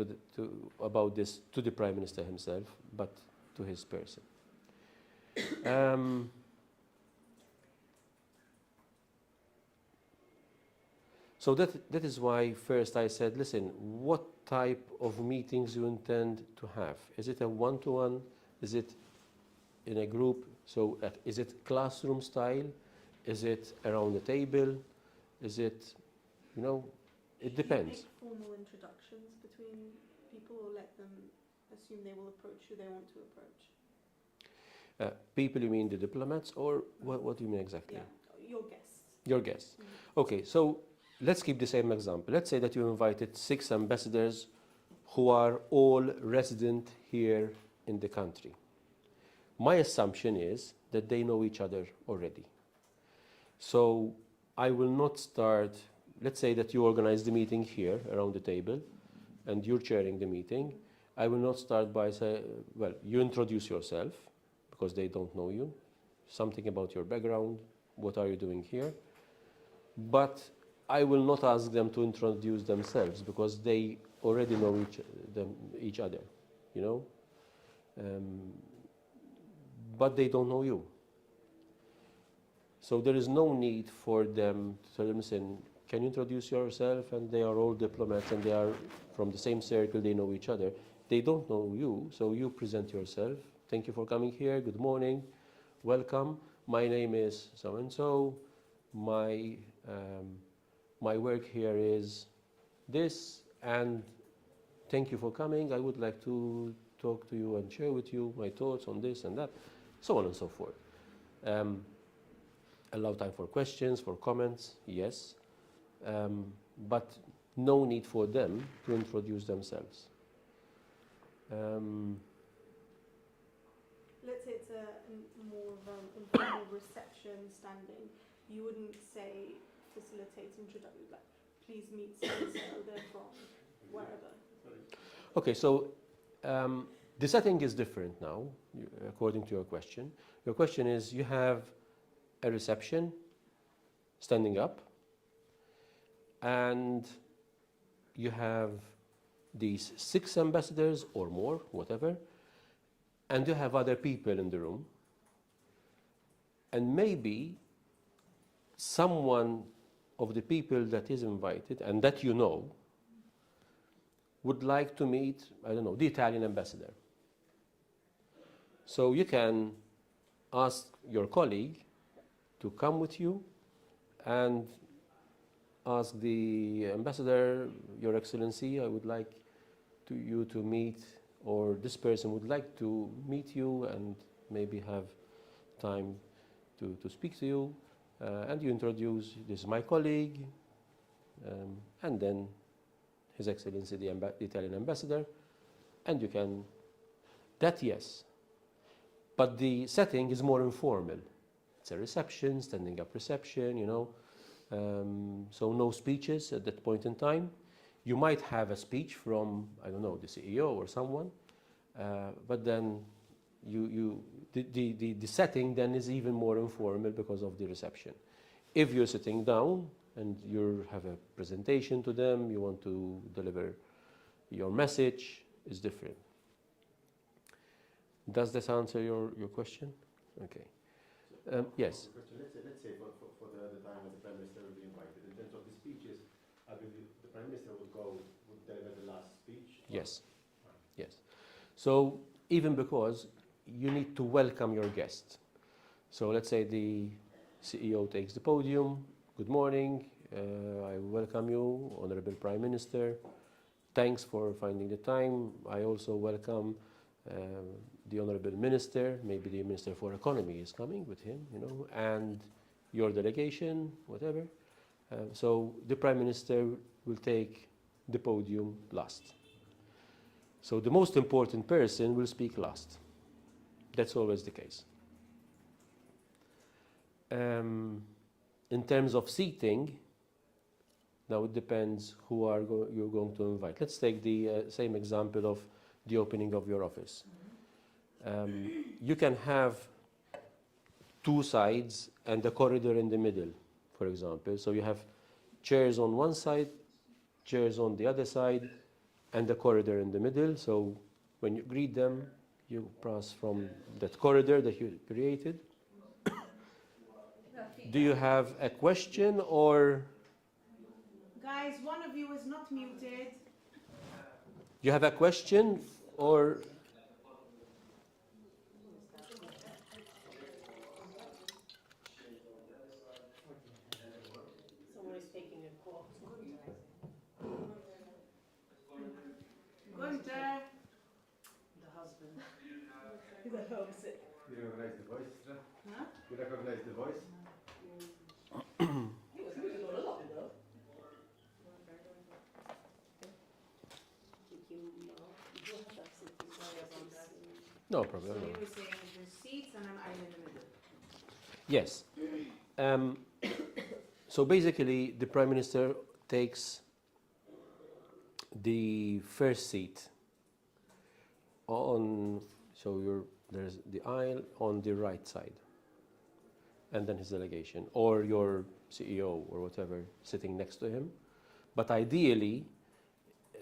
about this to the Prime Minister himself, but to his person. So that is why first I said, listen, what type of meetings you intend to have? Is it a one-to-one? Is it in a group? So is it classroom style? Is it around the table? Is it, it depends. Do you make formal introductions between people or let them assume they will approach who they want to approach? People, you mean the diplomats, or what do you mean exactly? Yeah, your guests. Your guests. Okay, so let's keep the same example. Let's say that you invited 6 ambassadors who are all resident here in the country. My assumption is that they know each other already. So I will not start let's say that you organize the meeting here around the table and you're chairing the meeting. I will not start by saying, well, you introduce yourself because they don't know you, something about your background, what are you doing here. But I will not ask them to introduce themselves because they already know each other, you know. But they don't know you. So there is no need for them to tell them, listen, can you introduce yourself? And they are all diplomats and they are from the same circle, they know each other. They don't know you, so you present yourself. Thank you for coming here, good morning, welcome. My name is so-and-so. My work here is this, and thank you for coming. I would like to talk to you and share with you my thoughts on this and that, so on and so forth. Allow time for questions, for comments, yes, but no need for them to introduce themselves. Let's say it's a more of an informal reception standing. You wouldn't say facilitate introduction, like please meet so-and-so, they're from wherever. Okay, so the setting is different now, according to your question. Your question is, you have a reception, standing up, and you have these 6 ambassadors or more, whatever, and you have other people in the room, and maybe someone of the people that is invited and that you know would like to meet, I don't know, the Italian ambassador. So you can ask your colleague to come with you and ask the ambassador, Your Excellency, I would like you to meet, or this person would like to meet you and maybe have time to speak to you. And you introduce, this is my colleague, and then His Excellency the Italian ambassador, and you can, that yes. But the setting is more informal. It's a reception, standing up reception, you know. So no speeches at that point in time. You might have a speech from, I don't know, the CEO or someone, but then the setting then is even more informal because of the reception. If you're sitting down and you have a presentation to them, you want to deliver your message, it's different. Does this answer your question? Okay. Yes. Let's say for the time when the Prime Minister will be invited, in terms of the speeches, I believe the Prime Minister would deliver the last speech? Yes. Yes. So even because you need to welcome your guest. So let's say the CEO takes the podium. Good morning. I welcome you, Honorable Prime Minister. Thanks for finding the time. I also welcome the Honorable Minister, maybe the Minister for Economy is coming with him, you know, and your delegation, whatever. So the Prime Minister will take the podium last. So the most important person will speak last. That's always the case. In terms of seating, now it depends who you're going to invite. Let's take the same example of the opening of your office. You can have 2 sides and a corridor in the middle, for example. So you have chairs on one side, chairs on the other side, and a corridor in the middle. So when you greet them, you pass from that corridor that you created. Do you have a question or? Guys, one of you is not muted. You have a question or? Someone is taking a call. Gunther. The husband. He's at home sick. You recognize the voice? Huh? You recognize the voice? He was muted all along, though. No problem. So No. you were saying there's seats and an aisle in the middle. Yes. So basically, the Prime Minister takes the first seat on, so there's the aisle on the right side, and then his delegation, or your CEO or whatever sitting next to him. But ideally,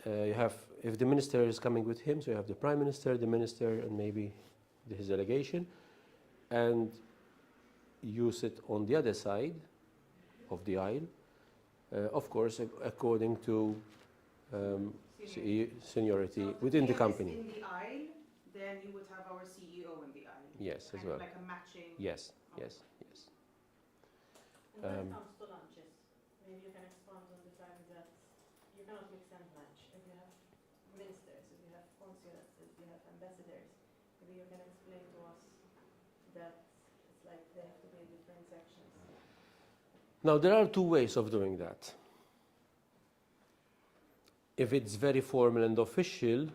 you have, if the minister is coming with him, so you have the prime minister, the minister, and maybe his delegation, and you sit on the other side of the aisle, of course, according to seniority within the company. In the aisle, then you would have our CEO in the aisle. Yes, as Kind well. of like a matching. Yes, yes, yes. And when it Um, comes to lunches, maybe you can expand on the fact that you cannot mix and match. If you have ministers, if you have consulates, if you have ambassadors, maybe you can explain to us that it's like they have to be in different sections. Now, there are two ways of doing that. If it's very formal and official,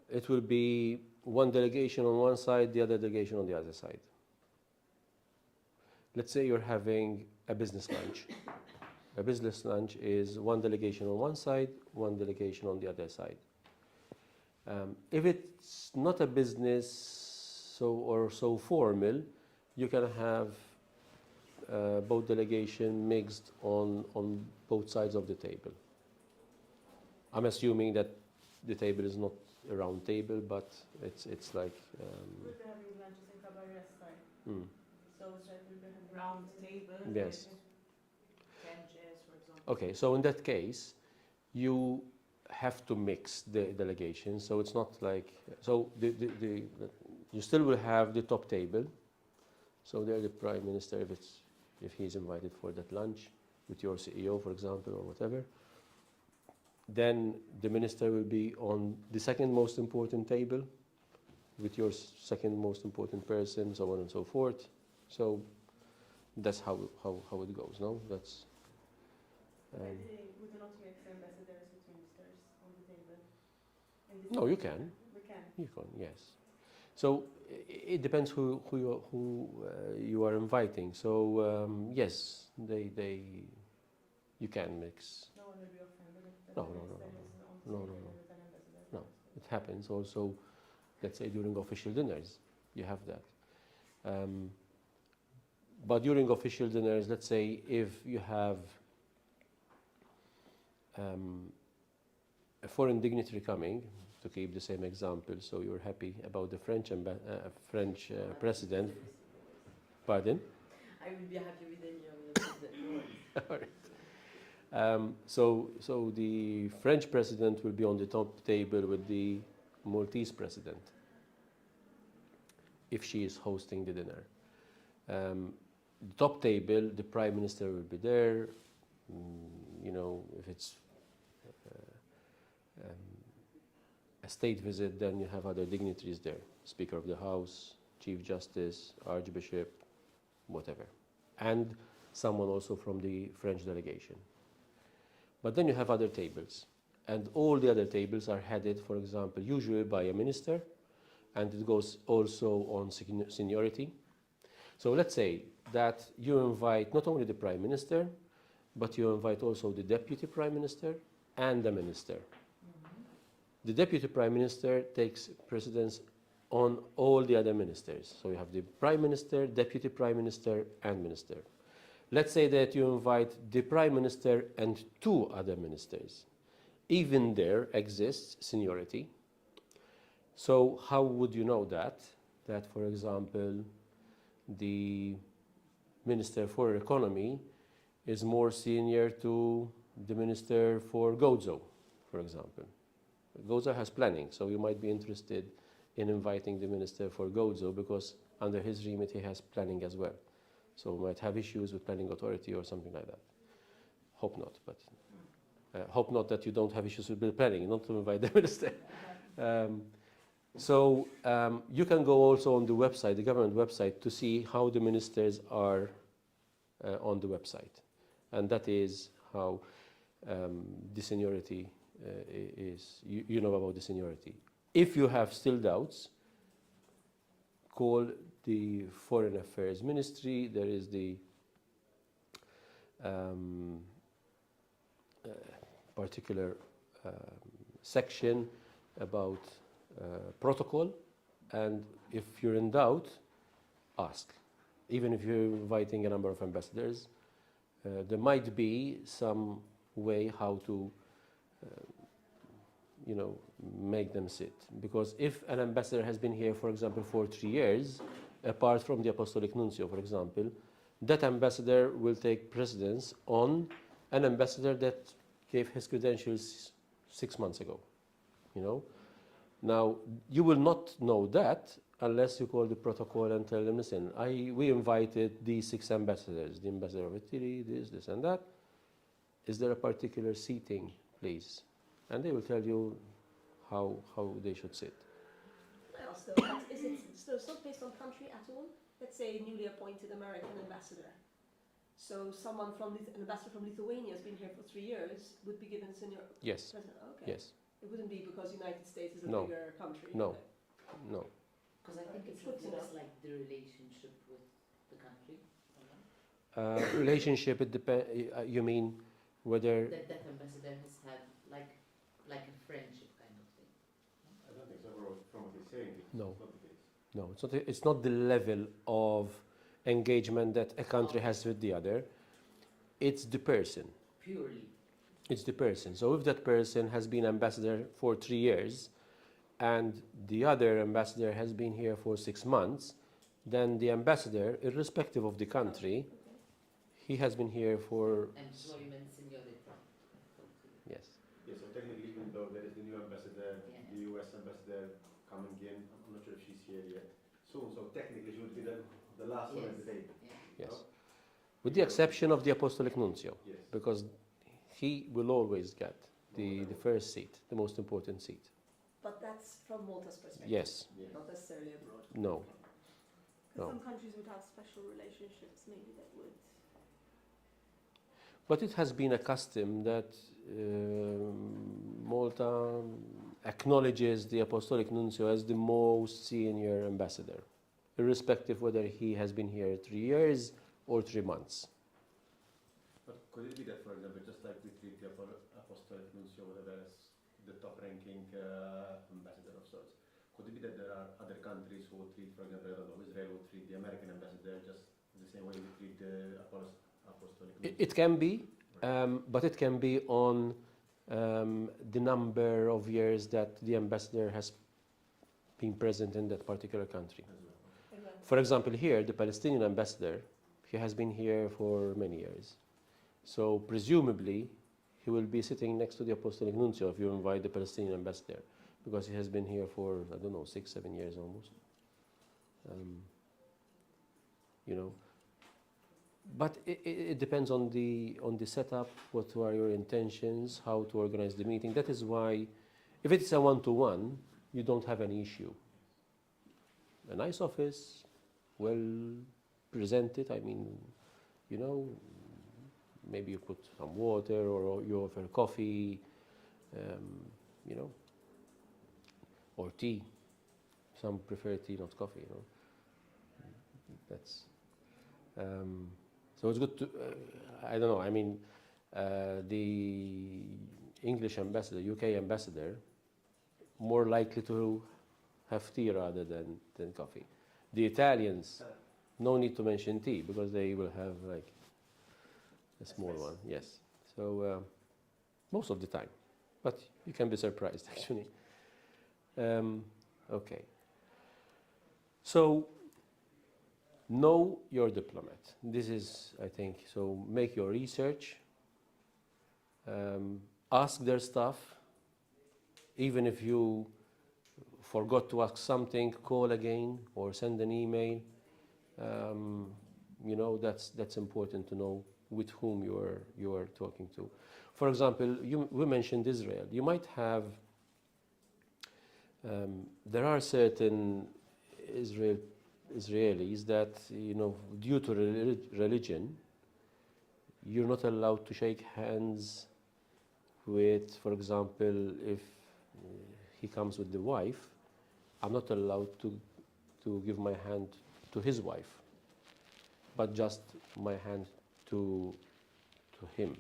it will be one delegation on one side, the other delegation on the other side. Let's say you're having a business lunch. A business lunch is one delegation on one side, one delegation on the other side. If it's not a business so formal, you can have both delegation mixed on both sides of the table. I'm assuming that the table is not a round table, but it's like We'll be having lunches in cabaret style. mm, So it's like we'll be having Round meetings in- table. Yes. 10 chairs, for example. okay. So in that case, you have to mix the delegations. So it's not like so you still will have the top table. So there, the prime minister, if he's invited for that lunch with your CEO, for example, or whatever. Then the minister will be on the second most important table with your second most important person, so on and so forth. So that's how it goes, no? That's Maybe we do not mix ambassadors with ministers on the table. In this no, you case, can. We can. You can, yes. So it depends who you are inviting. So yes, you can mix. No one will be offended if No, the no, no, minister is on the no, same no, table no. with an ambassador. No. It happens also, let's say during official dinners, you have that. But during official dinners, let's say if you have a foreign dignitary coming, to keep the same example, so you're happy about the French president. Pardon? I will be happy with any of the president. All right. So the French president will be on the top table with the Maltese president, if she is hosting the dinner. The top table, the prime minister will be there. You know, if it's a state visit, then you have other dignitaries there: Speaker of the House, Chief Justice, Archbishop, whatever, and someone also from the French delegation. But then you have other tables, and all the other tables are headed, for example, usually by a minister, and it goes also on seniority. So let's say that you invite not only the prime minister, but you invite also the deputy prime minister and the minister. The deputy prime minister takes precedence on all the other ministers. So you have the prime minister, deputy prime minister, and minister. Let's say that you invite the prime minister and two other ministers. Even there exists seniority. So how would you know that? That, for example, the Minister for Economy is more senior to the Minister for Gozo, for example. Gozo has planning, so you might be interested in inviting the Minister for Gozo because under his remit he has planning as well. So we might have issues with planning authority or something like that. Hope not, but hope not that you don't have issues with planning, not to invite the Minister. So you can go also on the website, the government website, to see how the ministers are on the website. And that is how the seniority is, you know about the seniority. If you have still doubts, call the Foreign Affairs Ministry. There is the particular section about protocol, and if you're in doubt, ask. Even if you're inviting a number of ambassadors, there might be some way how to make them sit. Because if an ambassador has been here, for example, for 3 years, apart from the Apostolic Nuncio, for example, that ambassador will take precedence on an ambassador that gave his credentials 6 months ago. Now, you will not know that unless you call the protocol and tell them, listen, we invited these 6 ambassadors, the ambassador of Italy, this, and that. Is there a particular seating, please? And they will tell you how they should sit. Well, so is it not based on country at all? Let's say a newly appointed American ambassador. So someone an ambassador from Lithuania has been here for 3 years would be given senior Yes. president. Okay. Yes. It wouldn't be because United States is a No. bigger country. No. No. Because I think it Good to know. reflects like the relationship with the country. or not? Relationship, it depends. You mean whether. That ambassador has had like a friendship kind of thing. I don't think so, from what he's saying, it's No. not the case. No, it's not the level of engagement that a country has with the other. It's the person. Purely. It's the person. So if that person has been ambassador for 3 years and the other ambassador has been here for 6 months, then the ambassador, irrespective of the country, he has been here for... Employment seniority. Yes. Yeah, so technically, even though there is the new ambassador, Yeah. the US ambassador coming in, I'm not sure if she's here yet soon, so technically she would be the last one at the table. Yeah. Yes. With the exception of the Apostolic Nuncio, Yes. because he will always get the first seat, the most important seat. But that's from Malta's perspective. Yes. Yeah. Not necessarily abroad. No. No. Some countries would have special relationships, maybe that would. But it has been a custom that Malta acknowledges the Apostolic Nuncio as the most senior ambassador, irrespective whether he has been here 3 years or 3 months. But could it be that, for example, just like we treat the Apostolic Nuncio, whatever, as the top-ranking ambassador of sorts, could it be that there are other countries who would treat, for example, I don't know, Israel would treat the American ambassador just the same way we treat the Apostolic Nuncio? It can be, but it can be on the number of years that the ambassador has been present in that particular country. As well. For example, here, the Palestinian ambassador, he has been here for many years. So presumably, he will be sitting next to the Apostolic Nuncio if you invite the Palestinian ambassador, because he has been here for, I don't know, 6, 7 years almost. But it depends on the setup, what are your intentions, how to organize the meeting. That is why, if it's a one-to-one, you don't have any issue. A nice office, well presented, I mean, maybe you put some water or you offer coffee, or tea. Some prefer tea, not coffee, That's... so it's good to, I don't know, I mean, the English ambassador, UK ambassador, more likely to have tea rather than coffee. The Italians, no need to mention tea because they will have like a small one, yes. So most of the time, but you can be surprised actually. Okay. So know your diplomat. This is, I think, so make your research, ask their staff, even if you forgot to ask something, call again or send an email. That's important to know with whom you are talking to. For example, we mentioned Israel. You might have, there are certain Israelis that, due to religion, you're not allowed to shake hands with, for example, if he comes with the wife, I'm not allowed to give my hand to his wife, but just my hand to him.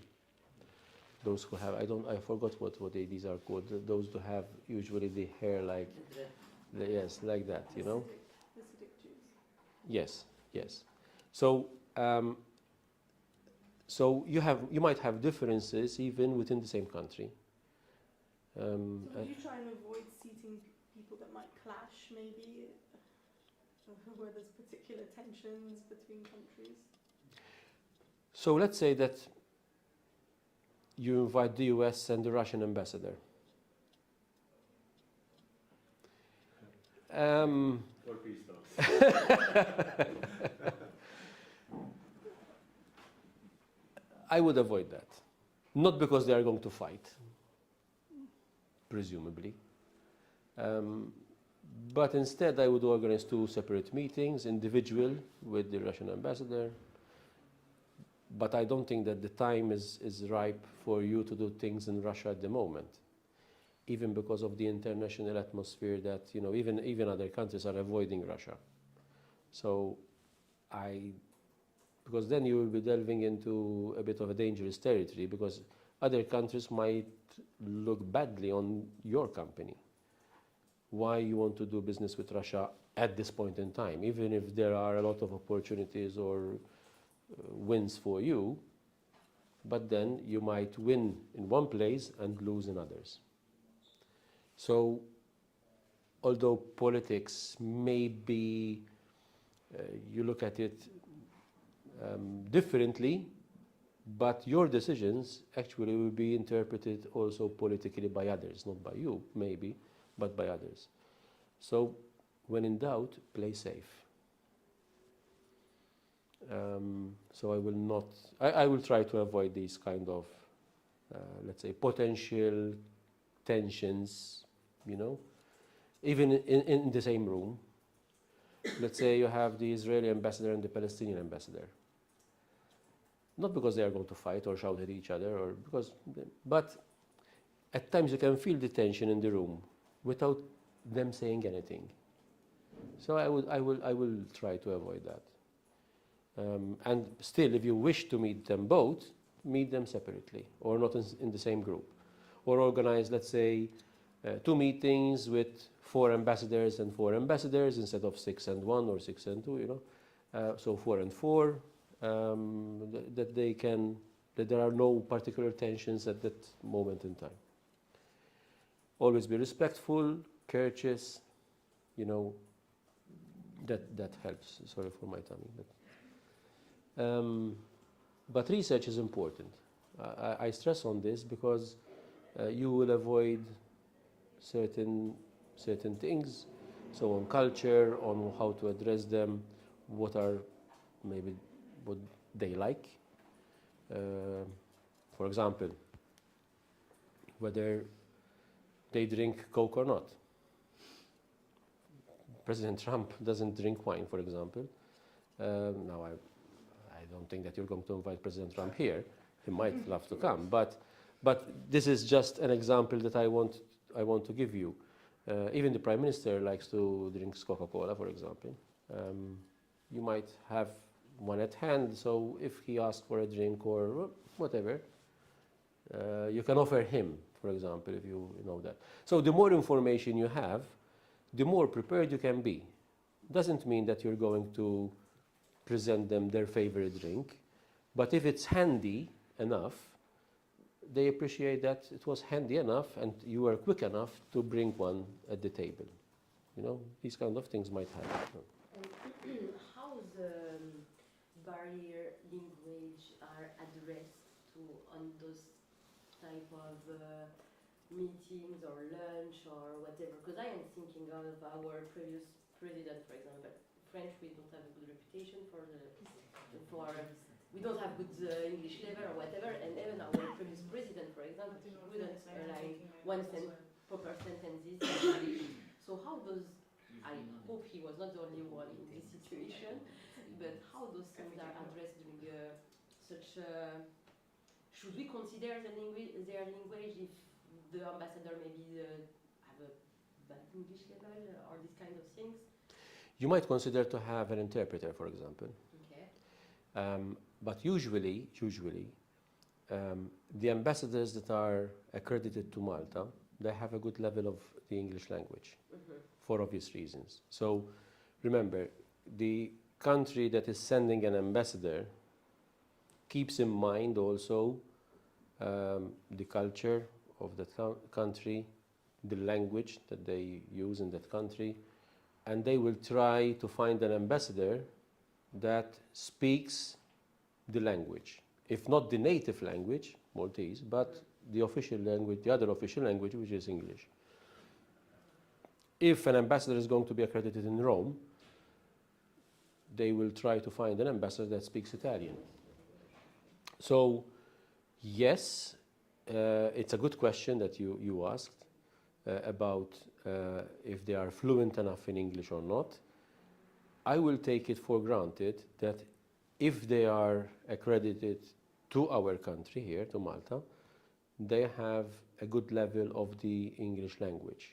Those who have, I forgot what these are called. Those who have usually the hair like, yes, like that, you know. Hasidic Jews. Yes, yes. So, so you might have differences even within the same country. So would you try and avoid seating people that might clash, maybe, where there's particular tensions between countries? So let's say that you invite the US and the Russian ambassador. Or peace talks. I would avoid that. Not because they are going to fight, presumably. But instead I would organize 2 separate meetings, individual with the Russian ambassador. But I don't think that the time is ripe for you to do things in Russia at the moment, even because of the international atmosphere that, you know, even other countries are avoiding Russia. So because then you will be delving into a bit of a dangerous territory, because other countries might look badly on your company. Why you want to do business with Russia at this point in time, even if there are a lot of opportunities or wins for you, but then you might win in one place and lose in others. So, although politics may be, you look at it differently, but your decisions actually will be interpreted also politically by others, not by you, maybe, but by others. So, when in doubt, play safe. So I will try to avoid these kind of, let's say, potential tensions, you know, even in the same room. Let's say you have the Israeli ambassador and the Palestinian ambassador. Not because they are going to fight or shout at each other, or because, but at times you can feel the tension in the room without them saying anything. So I will try to avoid that. And still, if you wish to meet them both, meet them separately or not in the same group. Or organize, let's say, 2 meetings with 4 ambassadors and 4 ambassadors instead of 6 and 1 or 6 and 2, you know. So 4 and 4, that there are no particular tensions at that moment in time. Always be respectful, courteous, you know, that helps. Sorry for my tummy. But research is important. I stress on this because you will avoid certain things. So on culture, on how to address them, what they like. For example, whether they drink Coke or not. President Trump doesn't drink wine, for example. Now I don't think that you're going to invite President Trump here. He might love to come, but this is just an example that I want to give you. Even the Prime Minister likes to drink Coca-Cola, for example. You might have one at hand, so if he asks for a drink or whatever, you can offer him, for example, if you know that. So the more information you have, the more prepared you can be. Doesn't mean that you're going to present them their favorite drink, but if it's handy enough, they appreciate that it was handy enough and you were quick enough to bring one at the table. You know, these kind of things might happen. And how the barrier language are addressed to on those type of meetings or lunch or whatever? Because I am thinking of our previous president, for example. French, we don't have a good reputation we don't have good English level or whatever, and even our previous president, for example, he wouldn't align proper sentences. So how does, I hope he was not the only one in this situation, but how those things are addressed during such, should we consider their language if the ambassador maybe have a bad English level or these kind of things? You might consider to have an interpreter, for example. Okay. But usually, the ambassadors that are accredited to Malta, they have a good level of the English language for obvious reasons. So remember, the country that is sending an ambassador keeps in mind also the culture of the country, the language that they use in that country, and they will try to find an ambassador that speaks the language. If not the native language, Maltese, but the official language, the other official language, which is English. If an ambassador is going to be accredited in Rome, they will try to find an ambassador that speaks Italian. So, yes, it's a good question that you asked about if they are fluent enough in English or not. I will take it for granted that if they are accredited to our country here, to Malta, they have a good level of the English language.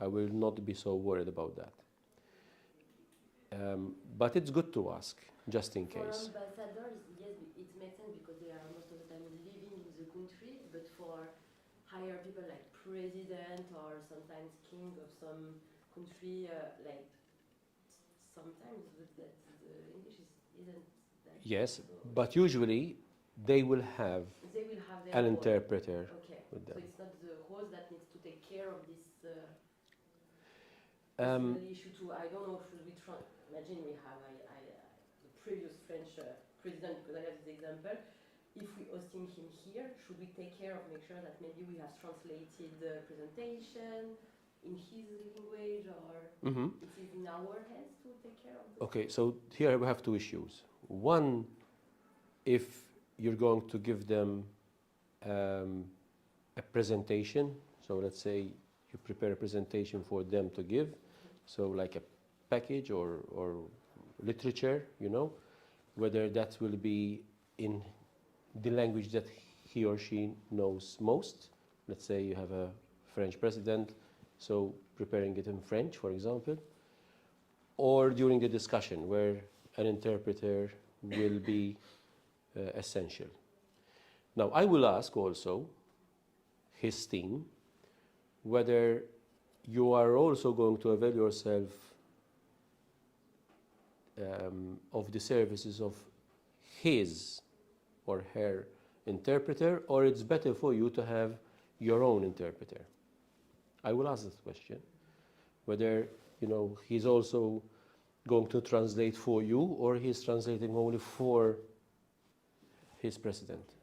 I will not be so worried about that. But it's good to ask, just in case. For ambassadors, yes, it makes sense because they are most of the time living in the country, but for higher people like president or sometimes king of some country, like sometimes that the English isn't that. Yes, but usually they will have They will have their an own. interpreter Okay, with so them. it's not the host that needs to take care of this Um, issue too. I don't know, should we try, imagine we have the previous French president, because I have this example, if we hosting him here, should we take care of make sure that maybe we have translated the presentation in his language, or it is in our hands to take care of this? Okay, so here we have two issues. One, if you're going to give them a presentation, so let's say you prepare a presentation for them to give, so like a package or literature, you know, whether that will be in the language that he or she knows most. Let's say you have a French president, so preparing it in French, for example, or during the discussion where an interpreter will be essential. Now, I will ask also his team whether you are also going to avail yourself of the services of his or her interpreter, or it's better for you to have your own interpreter. I will ask this question, whether he's also going to translate for you, or he's translating only for his president,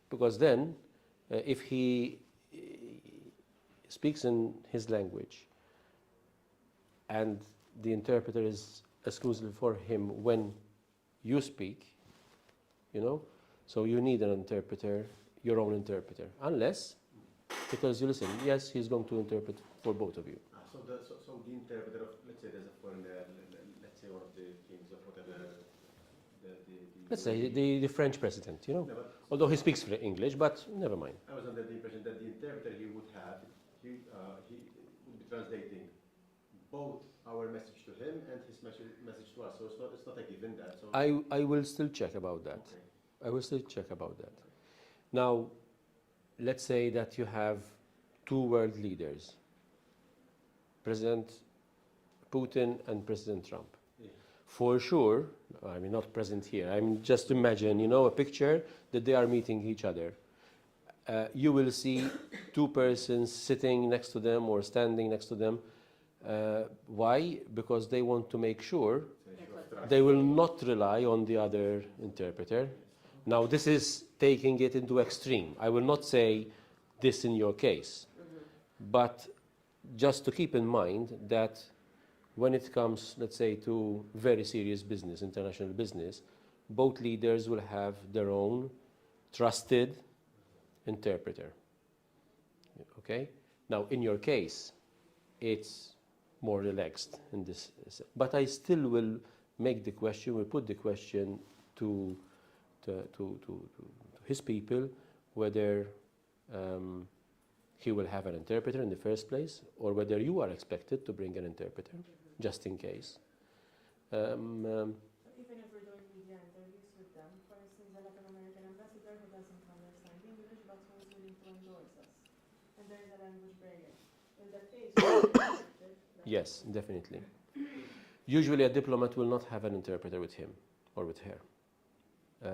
because then if he speaks in his language and the interpreter is exclusively for him when you speak, so you need an interpreter, your own interpreter, unless, because you listen, yes, he's going to interpret for both of you. So the interpreter of, let's say there's a foreigner, let's say one of the kings of whatever, Let's say the French president, No, although he speaks English, but never mind. I was under the impression that the interpreter he would have, he would be translating both our message to him and his message to us. So it's not a given that. So I will still check about that. Okay. I will still check about that. Now, let's say that you have two world leaders, President Putin and President Trump. Yeah. For sure, I mean not present here, I'm just imagine, a picture that they are meeting each other. You will see two persons sitting next to them or standing next to them. Why? Because they want to make sure they will not rely on the other interpreter. Now, this is taking it into extreme. I will not say this in your case, but just to keep in mind that when it comes, let's say, to very serious business, international business, both leaders will have their own trusted interpreter. Okay? Now, in your case, it's more relaxed in this, but I still will make the question, will put the question to his people, whether he will have an interpreter in the first place, or whether you are expected to bring an interpreter, just in case. Even if we're doing media interviews with them, for instance, like an American ambassador who doesn't understand and there is a language barrier. In that case, it's expected that Yes, definitely. Usually a diplomat will not have an interpreter with him or with her. We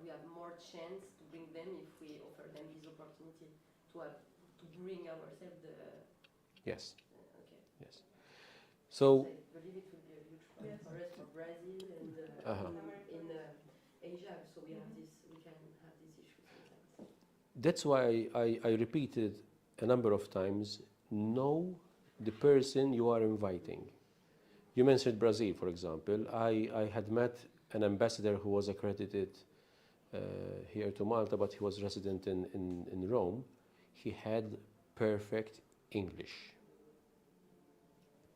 have more chance to bring them if we offer them this opportunity to bring ourselves the. Yes, Okay. yes. So, I believe it will be a huge point Yes. for us for Brazil and Uh-huh. in Asia. So we have this. We can have this issue sometimes. that's why I repeated a number of times, know the person you are inviting. You mentioned Brazil, for example. I had met an ambassador who was accredited here to Malta, but he was resident in Rome. He had perfect English.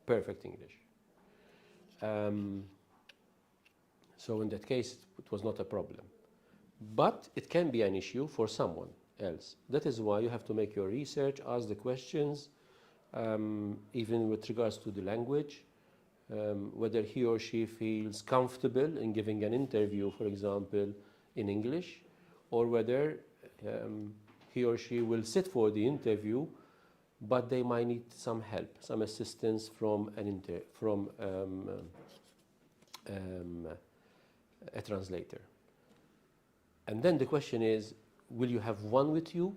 Perfect English. So in that case, it was not a problem. But it can be an issue for someone else. That is why you have to make your research, ask the questions, even with regards to the language, whether he or she feels comfortable in giving an interview, for example, in English, or whether he or she will sit for the interview, but they might need some help, some assistance from a translator. And then the question is, will you have one with you?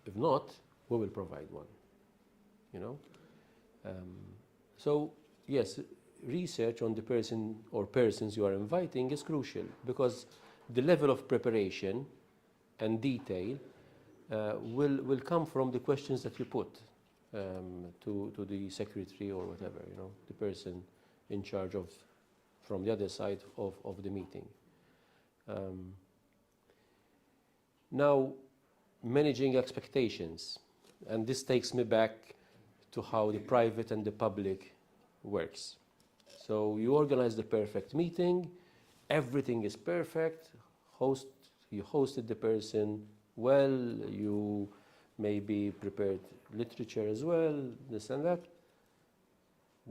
If not, we will provide one. You know? So, yes, research on the person or persons you are inviting is crucial, because the level of preparation and detail will come from the questions that you put to the secretary or whatever, you know, the person in charge of, from the other side of the meeting. Now, managing expectations, and this takes me back to how the private and the public works. So you organize the perfect meeting, everything is perfect, you hosted the person well, you maybe prepared literature as well, this and that.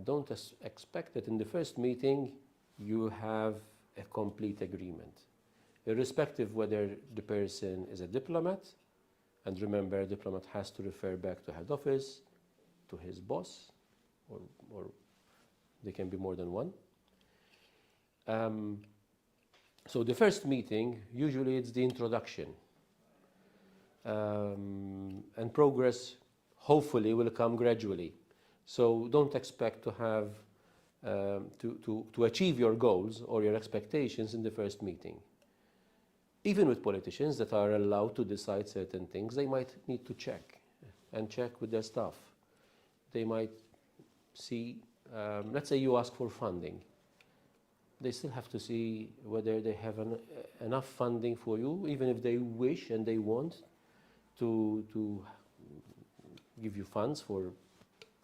Don't expect that in the first meeting you have a complete agreement, irrespective whether the person is a diplomat, and remember, a diplomat has to refer back to head office, to his boss, or there can be more than one. So the first meeting, usually it's the introduction. And progress, hopefully, will come gradually. So don't expect to have, to achieve your goals or your expectations in the first meeting. Even with politicians that are allowed to decide certain things, they might need to check with their staff. They might see, let's say you ask for funding. They still have to see whether they have enough funding for you, even if they wish and they want to give you funds for a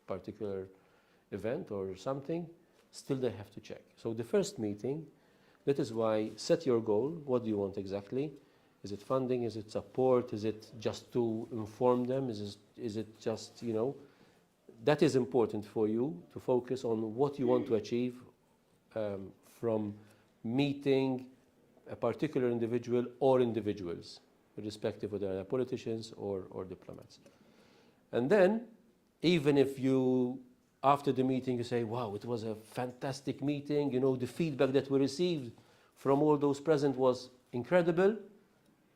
particular event or something, still they have to check. So the first meeting, that is why set your goal. What do you want exactly? Is it funding? Is it support? Is it just to inform them? Is it just, you know, that is important for you to focus on what you want to achieve from meeting a particular individual or individuals, irrespective of whether they're politicians or diplomats. And then, even if you, after the meeting, you say, wow, it was a fantastic meeting, you know, the feedback that we received from all those present was incredible,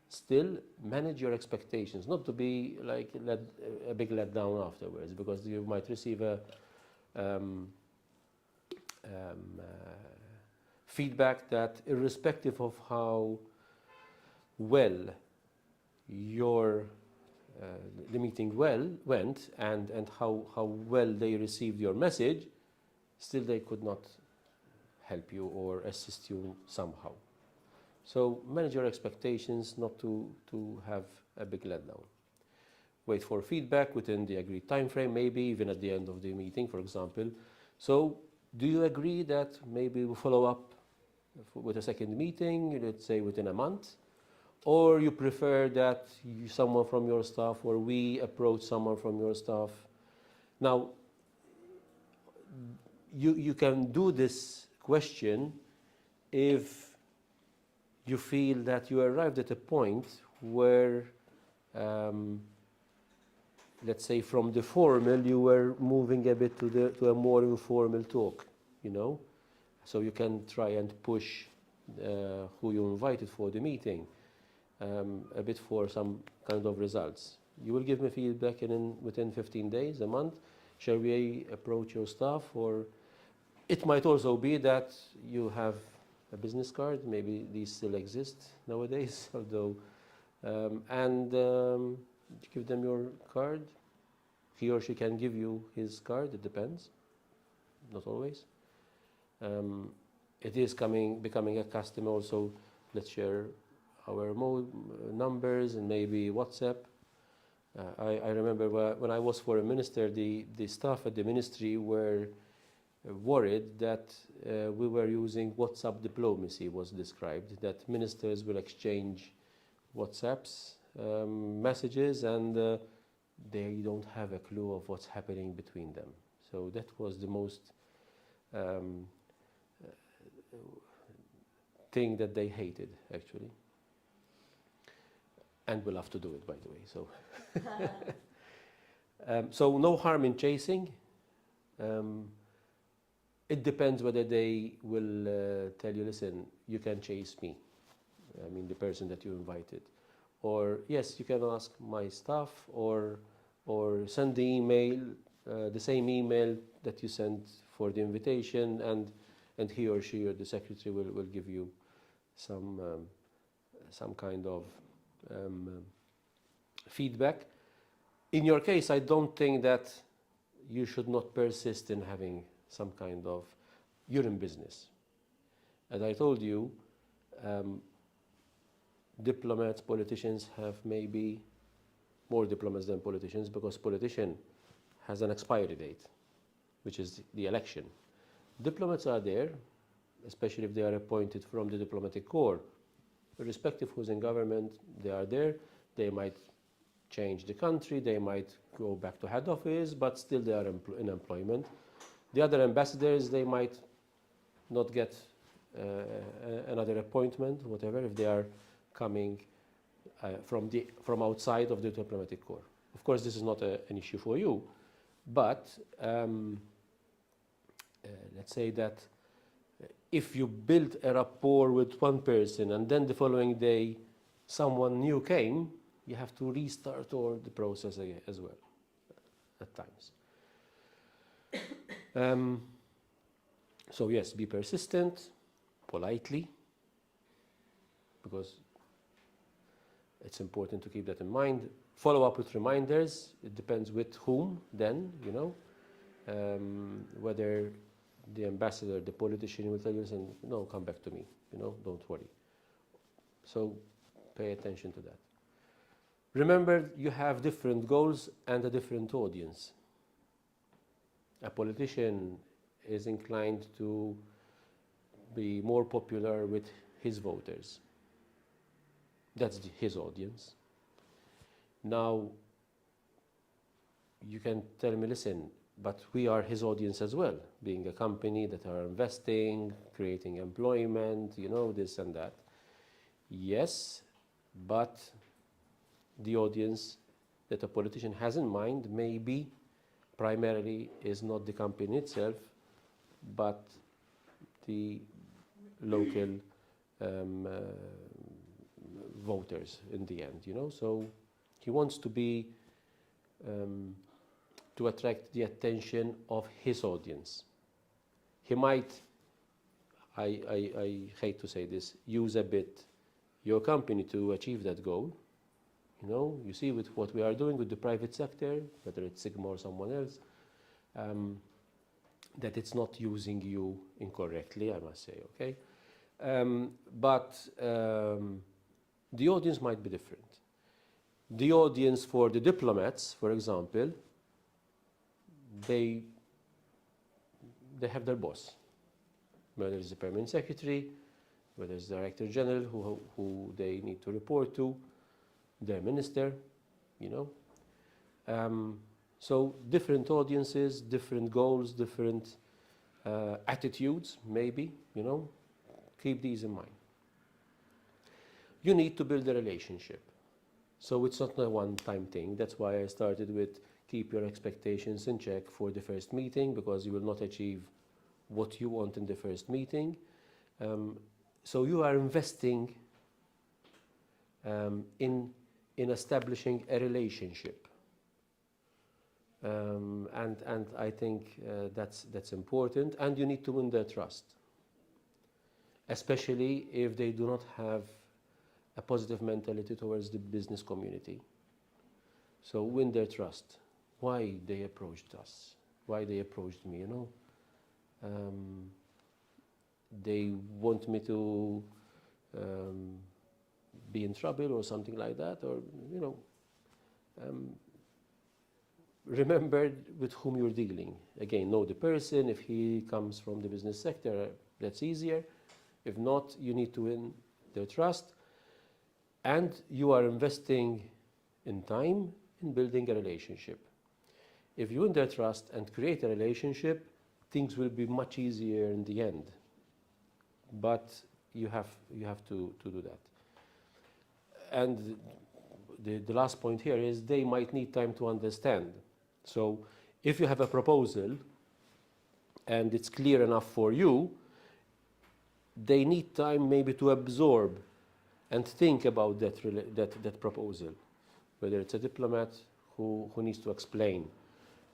still manage your expectations, not to be like a big letdown afterwards, because you might receive a feedback that, irrespective of how well the meeting went and how well they received your message, still they could not help you or assist you somehow. So manage your expectations, not to have a big letdown. Wait for feedback within the agreed time frame, maybe even at the end of the meeting, for example. So do you agree that maybe we follow up with a second meeting, let's say within a month? Or you prefer that someone from your staff or we approach someone from your staff? Now, you can do this question if you feel that you arrived at a point where let's say from the formal, you were moving a bit to a more informal talk, you know. So you can try and push who you invited for the meeting a bit for some kind of results. You will give me feedback within 15 days, a month. Shall we approach your staff? Or it might also be that you have a business card. Maybe these still exist nowadays, although, give them your card. He or she can give you his card. It depends. Not always. It is becoming a custom also. Let's share our numbers and maybe WhatsApp. I remember when I was foreign minister, the staff at the ministry were worried that we were using WhatsApp diplomacy, was described, that ministers will exchange WhatsApps messages and they don't have a clue of what's happening between them. So that was the most thing that they hated, actually. And we'll have to do it, by the way. So, so no harm in chasing. It depends whether they will tell you, listen, you can chase me. I mean, the person that you invited. Or, yes, you can ask my staff, or send the email, the same email that you sent for the invitation, and he or she or the secretary will give you some kind of feedback. In your case, I don't think that you should not persist in having some kind of, you're in business. As I told you, diplomats, politicians have maybe more diplomats than politicians, because politician has an expiry date, which is the election. Diplomats are there, especially if they are appointed from the diplomatic corps. Irrespective who's in government, they are there. They might change the country, they might go back to head office, but still they are in employment. The other ambassadors, they might not get another appointment, whatever, if they are coming from outside of the diplomatic corps. Of course, this is not an issue for you, but let's say that if you build a rapport with one person and then the following day someone new came, you have to restart all the process again as well at times. So yes, be persistent, politely, because it's important to keep that in mind. Follow up with reminders. It depends with whom then, you know, whether the ambassador, the politician will tell you, listen, no, come back to me, you know, don't worry. So pay attention to that. Remember, you have different goals and a different audience. A politician is inclined to be more popular with his voters. That's his audience. Now, you can tell me, listen, but we are his audience as well, being a company that are investing, creating employment, you know, this and that. Yes, but the audience that a politician has in mind maybe primarily is not the company itself, but the local voters in the end, you know. So he wants to be to attract the attention of his audience. He might, I hate to say this, use a bit your company to achieve that goal. You know, you see with what we are doing with the private sector, whether it's Sigma or someone else, that it's not using you incorrectly, I must say, okay? But the audience might be different. The audience for the diplomats, for example, they have their boss, whether it's the permanent secretary, whether it's the director general who they need to report to, their minister, you know. So different audiences, different goals, different attitudes, maybe, you know. Keep these in mind. You need to build a relationship. So it's not a one-time thing. That's why I started with keep your expectations in check for the first meeting, because you will not achieve what you want in the first meeting. So you are investing in establishing a relationship. And I think that's important, and you need to win their trust, especially if they do not have a positive mentality towards the business community. So win their trust. Why they approached us, why they approached me, you know. They want me to be in trouble or something like that, or, you know, remember with whom you're dealing. Again, know the person. If he comes from the business sector, that's easier. If not, you need to win their trust. And you are investing in time in building a relationship. If you win their trust and create a relationship, things will be much easier in the end. But you have to do that. And the last point here is they might need time to understand. So if you have a proposal and it's clear enough for you, they need time maybe to absorb and think about that proposal, whether it's a diplomat who needs to explain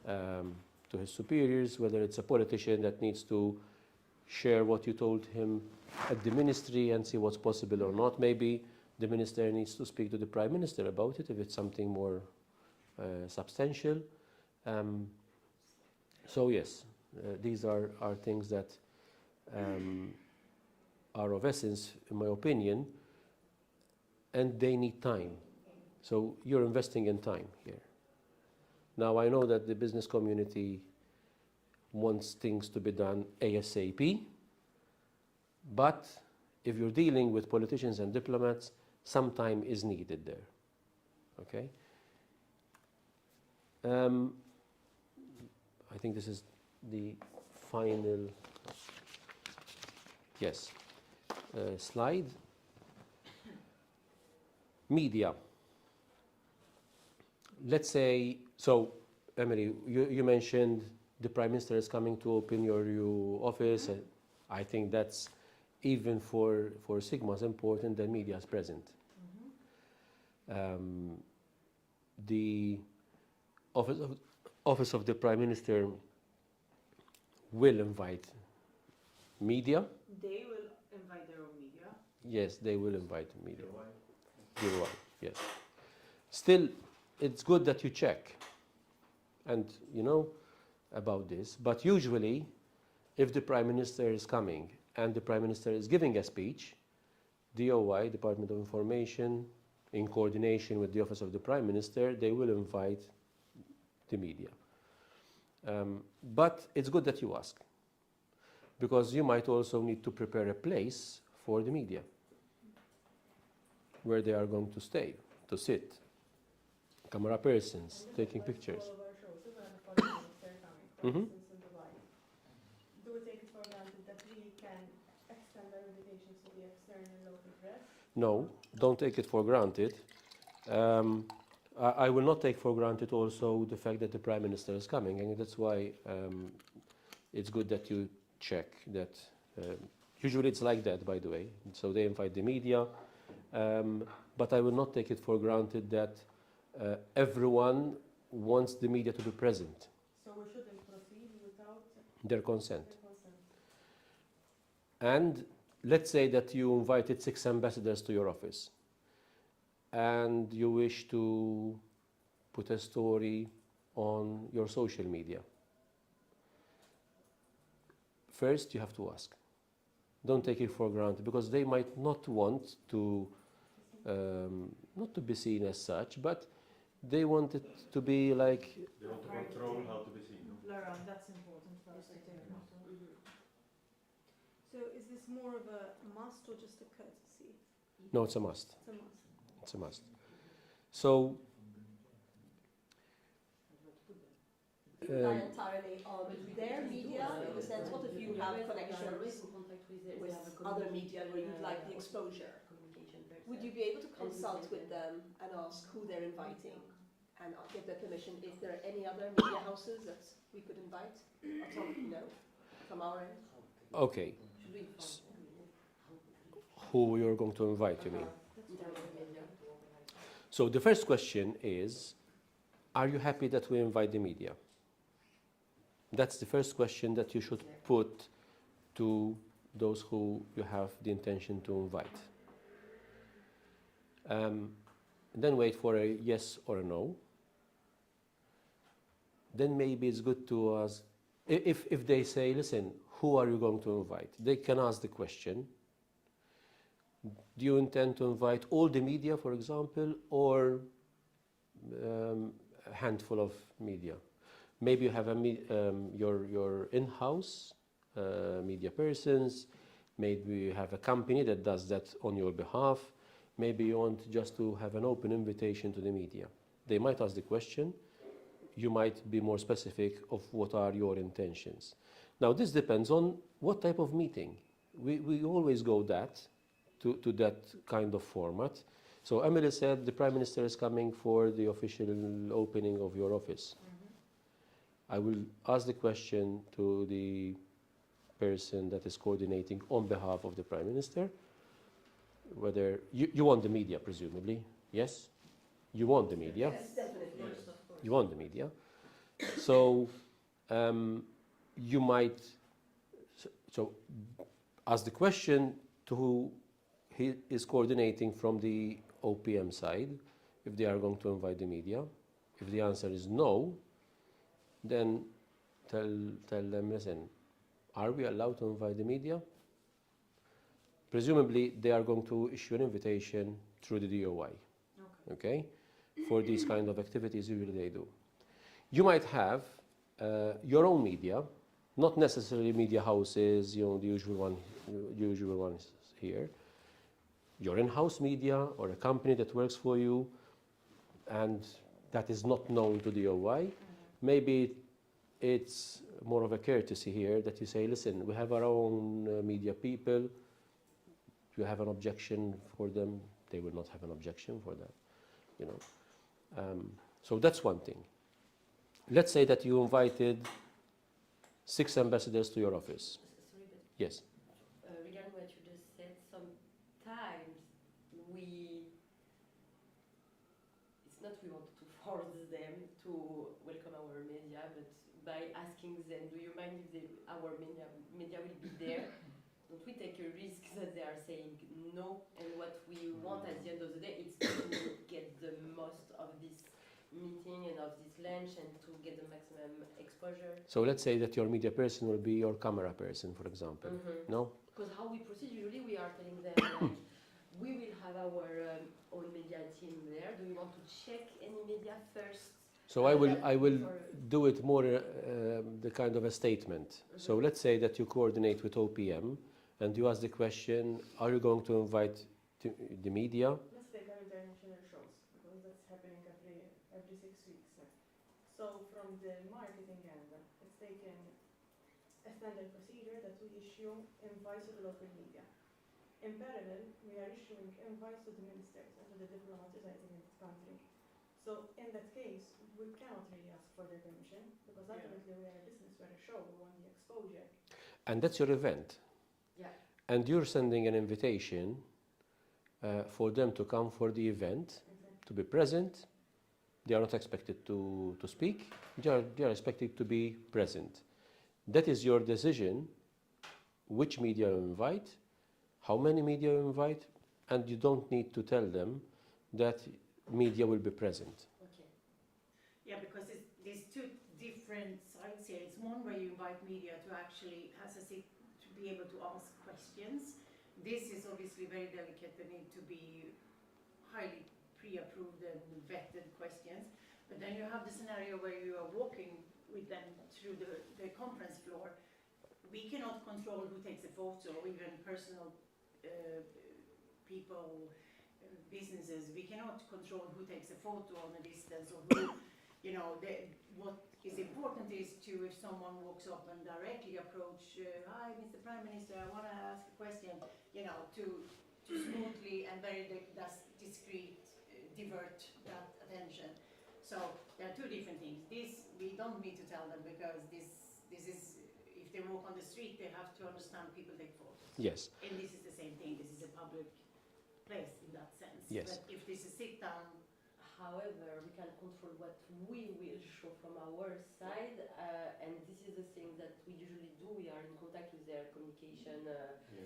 to his superiors, whether it's a politician that needs to share what you told him at the ministry and see what's possible or not. Maybe the minister needs to speak to the prime minister about it if it's something more substantial. So yes, these are things that are of essence, in my opinion, and they need time. So you're investing in time here. Now I know that the business community wants things to be done ASAP, but if you're dealing with politicians and diplomats, some time is needed there. Okay? I think this is the final, yes, slide. Media. Let's say, so Emily, you mentioned the Prime Minister is coming to open your new office. I think that's even for Sigma is important that media is present. The Office of the Prime Minister will invite media. They will invite their own media. Yes, they will invite media. DOI, yes. Still, it's good that you check and you know about this, but usually if the Prime Minister is coming and the Prime Minister is giving a speech, DOI, Department of Information, in coordination with the Office of the Prime Minister, they will invite the media. But it's good that you ask, because you might also need to prepare a place for the media where they are going to stay, to sit, camera persons, taking pictures. Mm-hmm. Do we take it for granted that we can extend our invitations to the external local press? No, don't take it for granted. I will not take for granted also the fact that the Prime Minister is coming, and that's why it's good that you check that. Usually it's like that, by the way. So they invite the media, but I will not take it for granted that everyone wants the media to be present. So we shouldn't proceed without Their consent. their consent. And let's say that you invited 6 ambassadors to your office and you wish to put a story on your social media. First, you have to ask. Don't take it for granted, because they might not want to, not to be seen as such, but they want it to be like... They want to control how to be seen. No? Laura, that's important for us to take note of. So is this more of a must or just a courtesy? No, it's a must. It's a must. It's a must. So, Rely entirely on their media, in the sense, what if you have connections with other media where you'd like the exposure? would you be able to consult with them and ask who they're inviting and get their permission? Is there any other media houses that we could invite? Or from our end? Okay. Should we inform Who you're going to invite, you mean? in terms of media? So the first question is, are you happy that we invite the media? That's the first question that you should put to those who you have the intention to invite. Then wait for a yes or a no. Then maybe it's good to ask, if they say, listen, who are you going to invite? They can ask the question, do you intend to invite all the media, for example, or a handful of media? Maybe you have your in-house media persons. Maybe you have a company that does that on your behalf. Maybe you want just to have an open invitation to the media. They might ask the question. You might be more specific of what are your intentions. Now, this depends on what type of meeting. We always go to that kind of format. So Emily said the Prime Minister is coming for the official opening of your office. I will ask the question to the person that is coordinating on behalf of the Prime Minister, whether you want the media, presumably, yes? You want the media? Yes, definitely. You want the media. So you might ask the question to who he is coordinating from the OPM side, if they are going to invite the media. If the answer is no, then tell them, listen, are we allowed to invite the media? Presumably, they are going to issue an invitation through the DOI, okay? For these kind of activities, usually they do. You might have your own media, not necessarily media houses, the usual ones here. Your in-house media or a company that works for you and that is not known to the DOI. Maybe it's more of a courtesy here that you say, listen, we have our own media people. Do you have an objection for them? They will not have an objection for that, So that's one thing. Let's say that you invited 6 ambassadors to your office. Sorry, but Yes. regarding what you just said, sometimes it's not we want to force them to welcome our media, but by asking them, do you mind if our media will be there? Don't we take a risk that they are saying no? And what we want at the end of the day is to get the most of this meeting and of this lunch and to get the maximum exposure. So let's say that your media person will be your camera person, for example. No? Because how we proceed, usually we are telling them like, we will have our own media team there. Do you want to check any media first? So I will do it more the kind of a statement. So let's say that you coordinate with OPM and you ask the question, are you going to invite the media? Let's take our international shows, because that's happening every 6 weeks. So from the marketing end, it's taken a standard procedure that we issue invites to the local media. In parallel, we are issuing invites to the ministers and to the diplomats residing in this country. So in that case, we cannot really ask for their permission, because ultimately we are a business, we're a show, we want the exposure. And that's your event. Yeah. And you're sending an invitation for them to come for the event, to be present. They are not expected to speak. They are expected to be present. That is your decision, which media you invite, how many media you invite, and you don't need to tell them that media will be present. Okay. Yeah, because there's two different sides here. It's one where you invite media to actually to be able to ask questions. This is obviously very delicate. They need to be highly pre-approved and vetted questions. But then you have the scenario where you are walking with them through the conference floor. We cannot control who takes a photo, even personal people, businesses. We cannot control who takes a photo on a distance, or who, what is important is to, if someone walks up and directly approach, hi, Mr. Prime Minister, I want to ask a question, to to smoothly and very discreet divert that attention. So there are two different things. This we don't need to tell them because this is, if they walk on the street, they have to understand people take photos. Yes. And this is the same thing. This is a public place in that sense. Yes. But if this is sit down, However, we can control what we will show from our side, and this is the thing that we usually do. We are in contact with their communication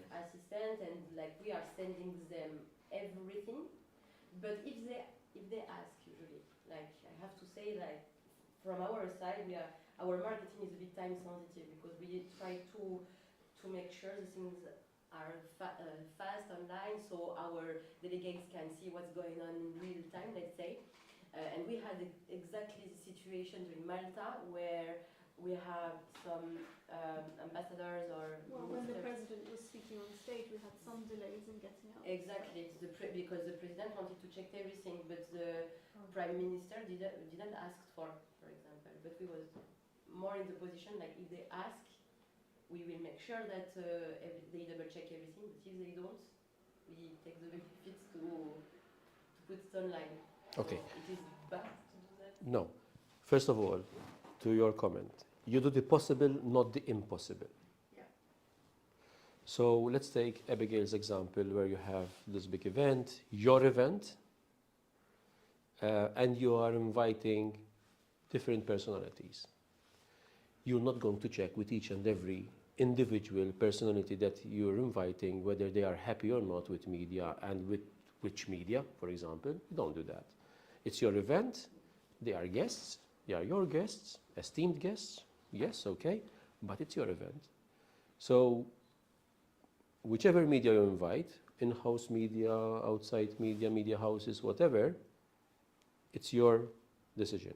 assistant, and like we are sending them everything. But if they ask, usually, like I have to say, like from our side, our marketing is a bit time sensitive because we try to make sure the things are fast online, so our delegates can see what's going on in real time, let's say. And we had exactly the situation during Malta where we have some ambassadors or Well, when the ministers. president was speaking on stage, we had some delays in getting out. Exactly, because the president wanted to check everything, but the prime minister didn't ask for example. But we was more in the position like if they ask, we will make sure that they double check everything, but if they don't, we take the benefits to put it online. Okay. So it is bad to do that. No. First of all, to your comment, you do the possible, not the impossible. Yeah. So let's take Abigail's example where you have this big event, your event, and you are inviting different personalities. You're not going to check with each and every individual personality that you're inviting whether they are happy or not with media and with which media, for example. You don't do that. It's your event, they are guests, they are your guests, esteemed guests, yes, okay, but it's your event. So whichever media you invite, in-house media, outside media, media houses, whatever, it's your decision.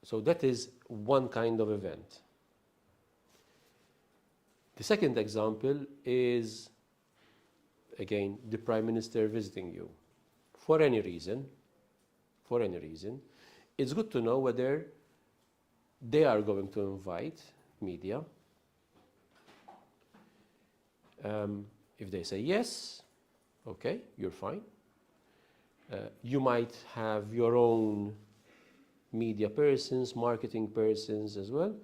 So that is one kind of event. The second example is, again, the Prime Minister visiting you. For any reason, it's good to know whether they are going to invite media. If they say yes, okay, you're fine. You might have your own media persons, marketing persons as well.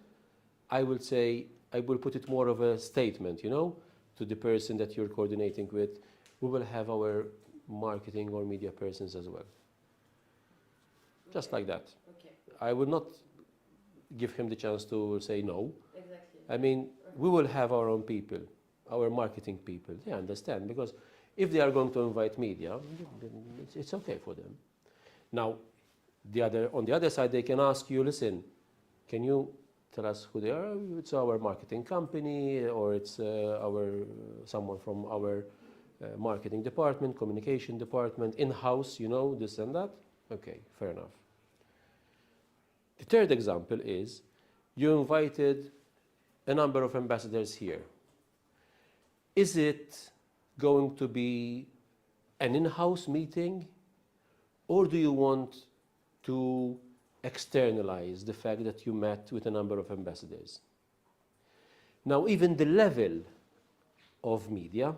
I will say, I will put it more of a statement, to the person that you're coordinating with. We will have our marketing or media persons as well. Just like that. Okay. I would not give him the chance to say no. Exactly. I mean, we will have our own people, our marketing people. They understand, because if they are going to invite media, it's okay for them. Now, on the other side, they can ask you, listen, can you tell us who they are? It's our marketing company, or it's someone from our marketing department, communication department, in-house, this and that. Okay, fair enough. The third example is you invited a number of ambassadors here. Is it going to be an in-house meeting, or do you want to externalize the fact that you met with a number of ambassadors? Now, even the level of media,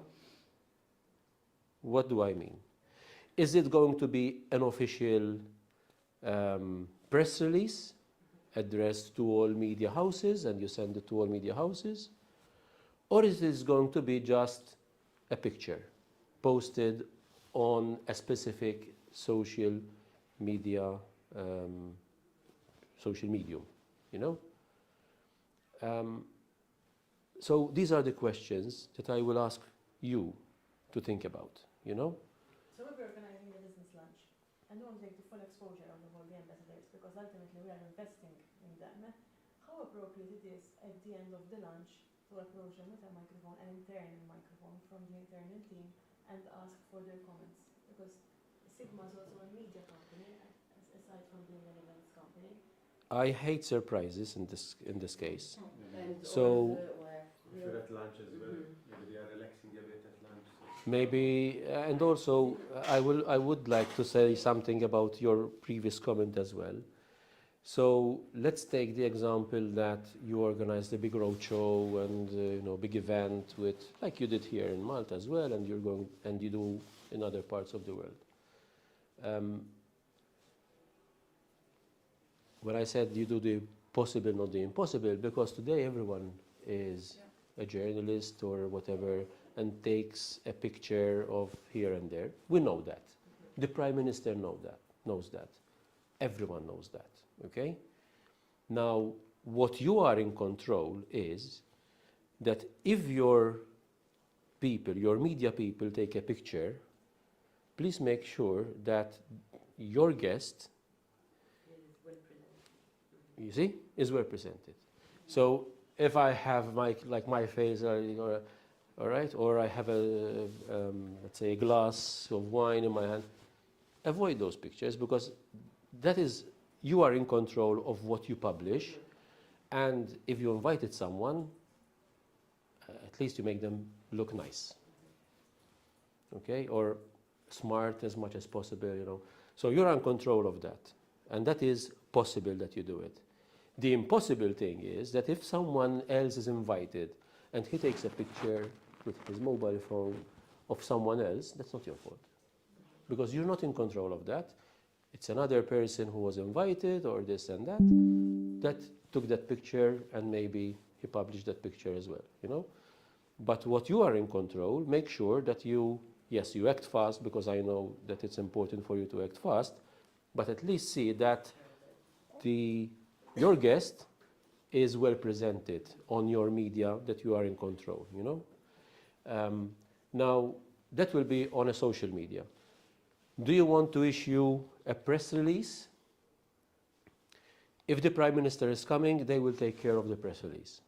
what do I mean? Is it going to be an official press release addressed to all media houses and you send it to all media houses? Or is it going to be just a picture posted on a specific social medium, So these are the questions that I will ask you to think about, So we'll be organizing the business lunch, and don't take the full exposure of the whole ambassadors, because ultimately we are investing in them. How appropriate it is at the end of the lunch to approach them with a microphone, an internal microphone from the internal team, and ask for their comments, because Sigma is also a media company, aside from being an events company. I hate surprises in this case. And So- If you're at lunch as well, maybe they are relaxing a bit at lunch. Maybe, and also I would like to say something about your previous comment as well. So let's take the example that you organize the big roadshow and big event with, like you did here in Malta as well, and you're going and you do in other parts of the world. When I said you do the possible, not the impossible, because today everyone is a journalist or whatever and takes a picture of here and there. We know that. The Prime Minister knows that. Everyone knows that. Okay? Now, what you are in control is that if your people, your media people, take a picture, please make sure that your guest, you see, is well presented. So if I have my face, all right, or I have let's say a glass of wine in my hand, avoid those pictures, because that is, you are in control of what you publish, and if you invited someone, at least you make them look nice, okay, or smart as much as possible, So you're in control of that, and that is possible that you do it. The impossible thing is that if someone else is invited and he takes a picture with his mobile phone of someone else, that's not your fault, because you're not in control of that. It's another person who was invited or this and that took that picture, and maybe he published that picture as well, But what you are in control, make sure that you act fast, because I know that it's important for you to act fast, but at least see that your guest is well presented on your media, that you are in control, Now, that will be on a social media. Do you want to issue a press release? If the Prime Minister is coming, they will take care of the press release.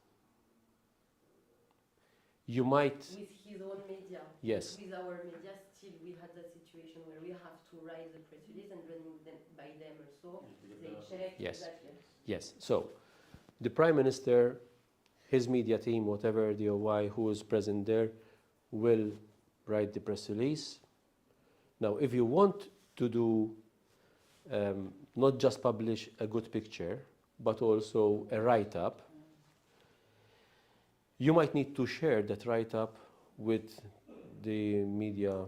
You might... With his own media. Yes. With our media, still we had that situation where we have to write the press release and run them by them also. They check exactly. Yes. So, the Prime Minister, his media team, whatever the OI who is present there, will write the press release. Now, if you want to do, not just publish a good picture, but also a write-up, you might need to share that write-up with the media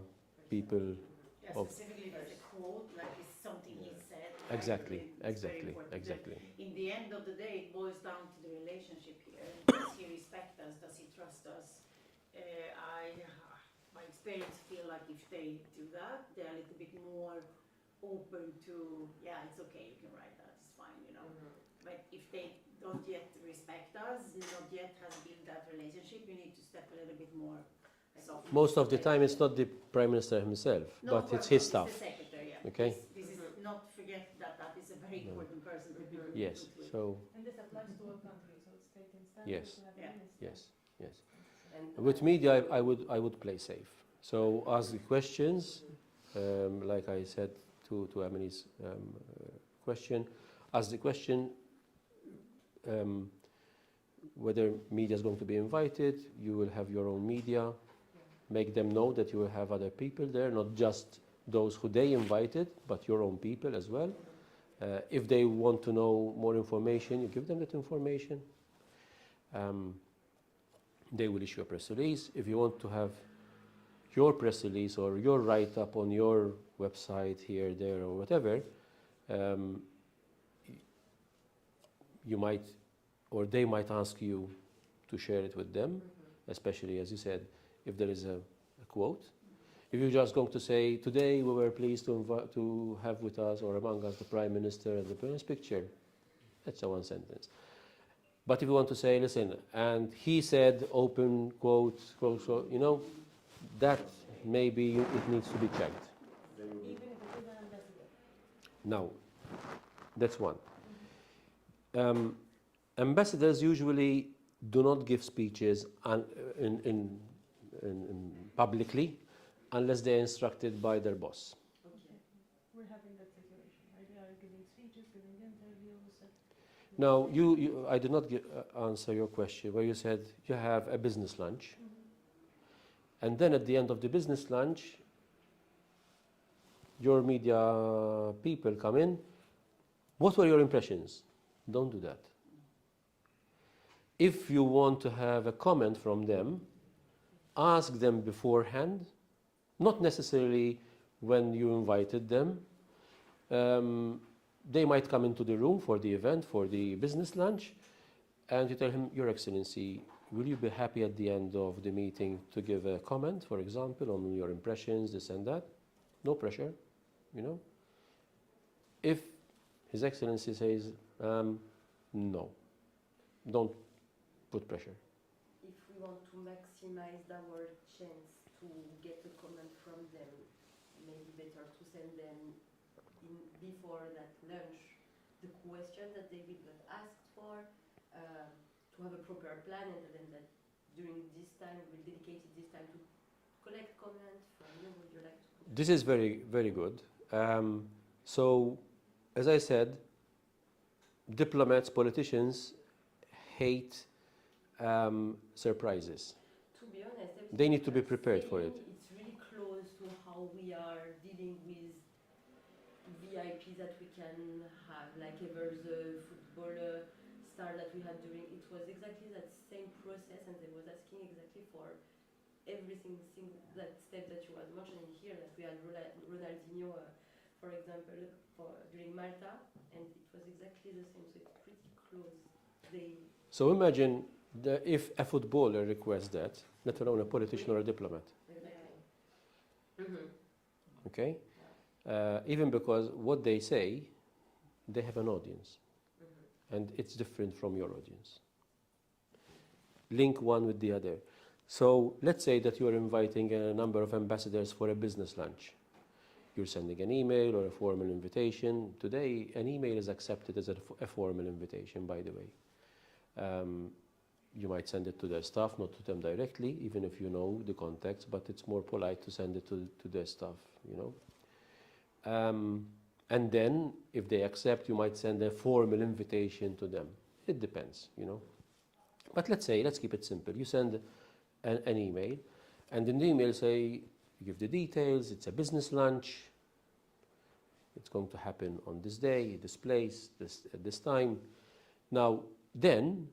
people. Yeah, specifically with a quote, like it's something he said. Exactly, It's very exactly, important. exactly. In the end of the day, it boils down to the relationship here. Does he respect us? Does he trust us? My experience feel like if they do that, they're a little bit more open to, yeah, it's okay, you can write that, it's fine, But if they don't yet respect us, not yet has built that relationship, you need to step a little bit more soft. Most of the time, it's not the Prime Minister himself, No, but it's his the staff. secretary, yeah. Okay. This is not forget that is a very important person to be Yes. good with. So. And this applies to all countries, so it's taken standards Yes. to have a Yeah. minister. Yes. And With media, I would play safe. So ask the questions, like I said to Emily's question. Ask the question whether media is going to be invited. You will have your own media. Make them know that you will have other people there, not just those who they invited, but your own people as well. If they want to know more information, you give them that information. They will issue a press release. If you want to have your press release or your write-up on your website here, there, or whatever, you might, or they might ask you to share it with them, especially, as you said, if there is a quote. If you're just going to say, today we were pleased to have with us or among us the Prime Minister and the President's picture, that's a one sentence. But if you want to say, listen, and he said, open quote, that maybe it needs to be checked. Even if it is an ambassador. Now, that's one. Ambassadors usually do not give speeches publicly unless they're instructed by their boss. We're having that situation, right? We are giving speeches, giving interviews. Now, I did not answer your question where you said you have a business lunch, and then at the end of the business lunch, your media people come in, What were your impressions? Don't do that. If you want to have a comment from them, ask them beforehand, not necessarily when you invited them. They might come into the room for the event, for the business lunch, and you tell him, Your Excellency, will you be happy at the end of the meeting to give a comment, for example, on your impressions, this and that? No pressure, you know. If His Excellency says, no, don't put pressure. If we want to maximize our chance to get a comment from them, maybe better to send them before that lunch the question that they will get asked for, to have a proper plan, and then that during this time we'll dedicate this time to collect comments from you. Would you like to? This is very, very good. So, as I said, diplomats, politicians hate surprises. To be honest, They need to be prepared for it. It's really close to how we are dealing with VIP that we can have, like ever the football star that we had during. It was exactly that same process, and they was asking exactly for everything, that step that you was mentioning here, that we had Ronaldinho, for example, during Malta, and it was exactly the same. So it's pretty close. So imagine if a footballer requests that, let alone a politician or a diplomat. Mm-hmm. Okay? Even because what they say, they have an audience. And it's different from your audience. Link one with the other. So let's say that you are inviting a number of ambassadors for a business lunch. You're sending an email or a formal invitation. Today, an email is accepted as a formal invitation, by the way. You might send it to their staff, not to them directly, even if you know the context, but it's more polite to send it to their staff, you know. And then, if they accept, you might send a formal invitation to them. It depends, you know. But let's keep it simple. You send an email, and in the email say, you give the details, it's a business lunch, it's going to happen on this day, this place, at this time. Now, then,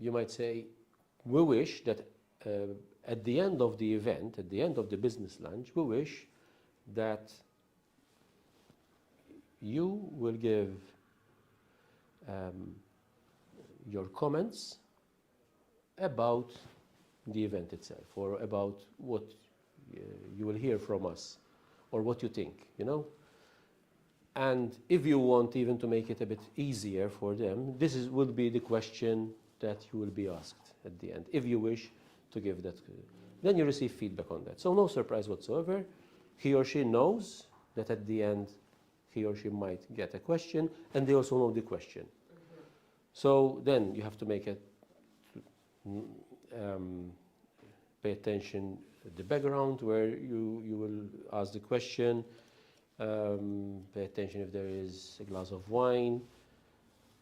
you might say, we wish that at the end of the event, at the end of the business lunch, we wish that you will give your comments about the event itself, or about what you will hear from us, or what you think, you know. And if you want even to make it a bit easier for them, will be the question that you will be asked at the end, if you wish to give that. Then you receive feedback on that. So no surprise whatsoever. He or she knows that at the end he or she might get a question, and they also know the question. So then you have to make it, pay attention at the background where you will ask the question. Pay attention if there is a glass of wine.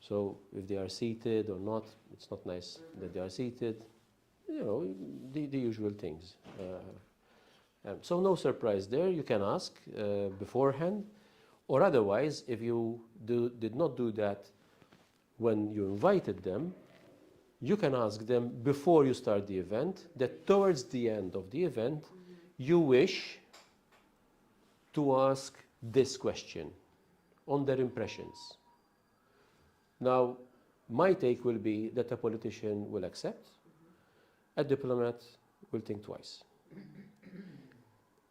So if they are seated or not, it's not nice that they are seated. You know, the usual things. So no surprise there. You can ask beforehand, or otherwise, if you did not do that when you invited them, you can ask them before you start the event that towards the end of the event, you wish to ask this question on their impressions. Now, my take will be that a politician will accept, a diplomat will think twice.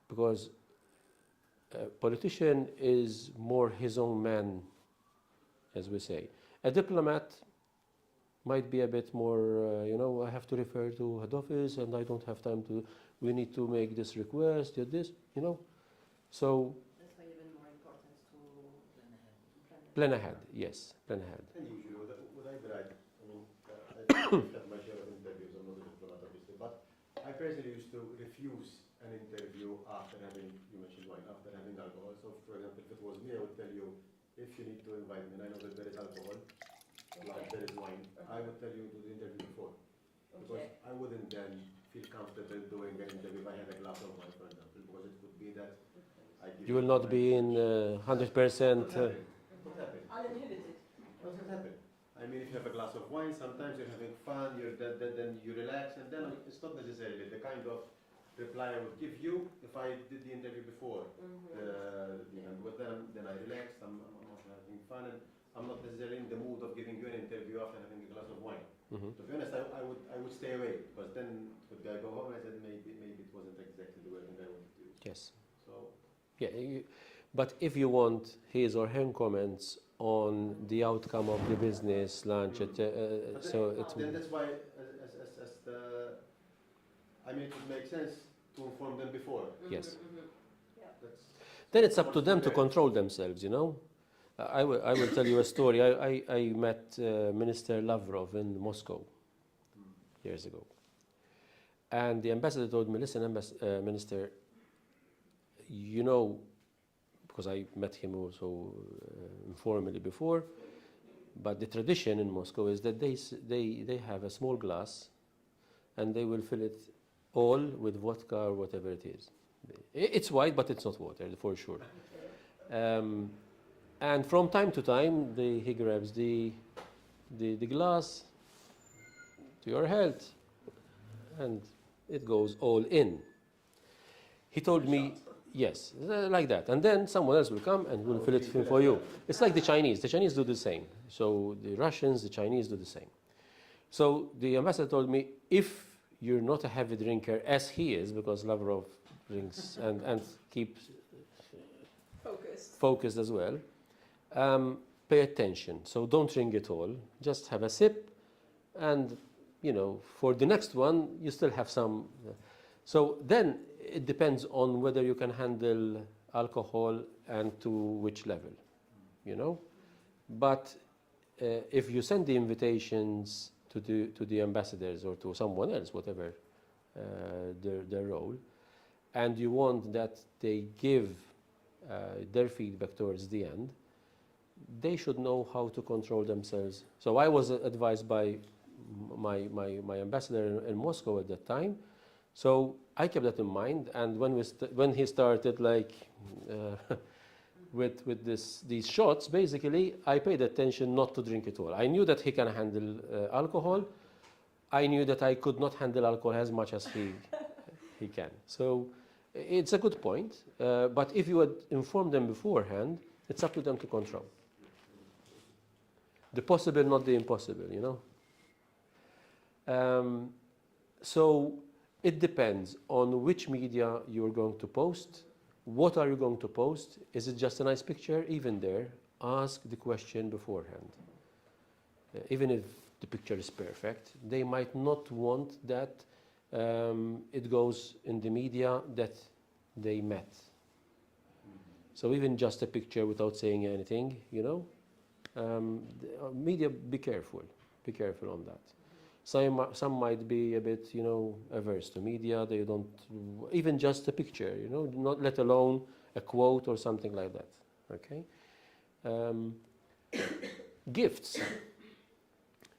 Because a politician is more his own man, as we say. A diplomat might be a bit more, you know, I have to refer to head office and I don't have time to, we need to make this request, this, you know. So that's why even more important to plan ahead, yes, plan ahead. And usually, would I be right? I mean, I've had my share of interviews, I'm not a diplomat obviously, but I personally used to refuse an interview after having, you mentioned wine, after having alcohol. So, for example, if it was me, I would tell you, if you need to invite me, and I know that there is alcohol, like there is wine, I would tell you to do the interview before. Because I wouldn't then feel comfortable doing an interview if I had a glass of wine, for example, because it could be that I give You will not be in 100%. What happened? What happened? Uninhibited. What will happen? I mean, if you have a glass of wine, sometimes you're having fun, then you relax, and then it's not necessarily the kind of reply I would give you if I did the interview before. Because then I relax, I'm also having fun, and I'm not necessarily in the mood of giving you an interview after having a glass of wine. Mhm. To be honest, I would stay away, because then would I go home and I said maybe it wasn't exactly the wording I wanted to use. Yes. So Yeah, but if you want his or her comments on the outcome of the business lunch, But so then, it's then that's why, as the, I mean, it would make sense to inform them before. yes. That's Then it's up to them to control themselves, you know. I will tell you a story. I met Minister Lavrov in Moscow years ago. And the ambassador told me, listen, Minister, you know, because I met him also informally before, but the tradition in Moscow is that they have a small glass and they will fill it all with vodka or whatever it is. It's white, but it's not water, for sure. And from time to time, he grabs the glass to your health, and it goes all in. He told me, yes, like that. And then someone else will come and will fill it for you. It's like the Chinese. The Chinese do the same. So the Russians, the Chinese do the same. So the ambassador told me, if you're not a heavy drinker, as he is, because Lavrov drinks and keeps focused as well, pay attention. So don't drink it all. Just have a sip, and for the next one, you still have some. So then it depends on whether you can handle alcohol and to which level, But if you send the invitations to the ambassadors or to someone else, whatever their role, and you want that they give their feedback towards the end, they should know how to control themselves. So I was advised by my ambassador in Moscow at that time. So I kept that in mind, and when he started with these shots, basically I paid attention not to drink it all. I knew that he can handle alcohol. I knew that I could not handle alcohol as much as he can. So it's a good point, but if you had informed them beforehand, it's up to them to control. The possible, not the impossible, So it depends on which media you're going to post. What are you going to post? Is it just a nice picture? Even there, ask the question beforehand. Even if the picture is perfect, they might not want that it goes in the media that they met. So even just a picture without saying anything, media, be careful on that. Some might be a bit, averse to media. They don't, even just a picture, not let alone a quote or something like that. Okay. Gifts.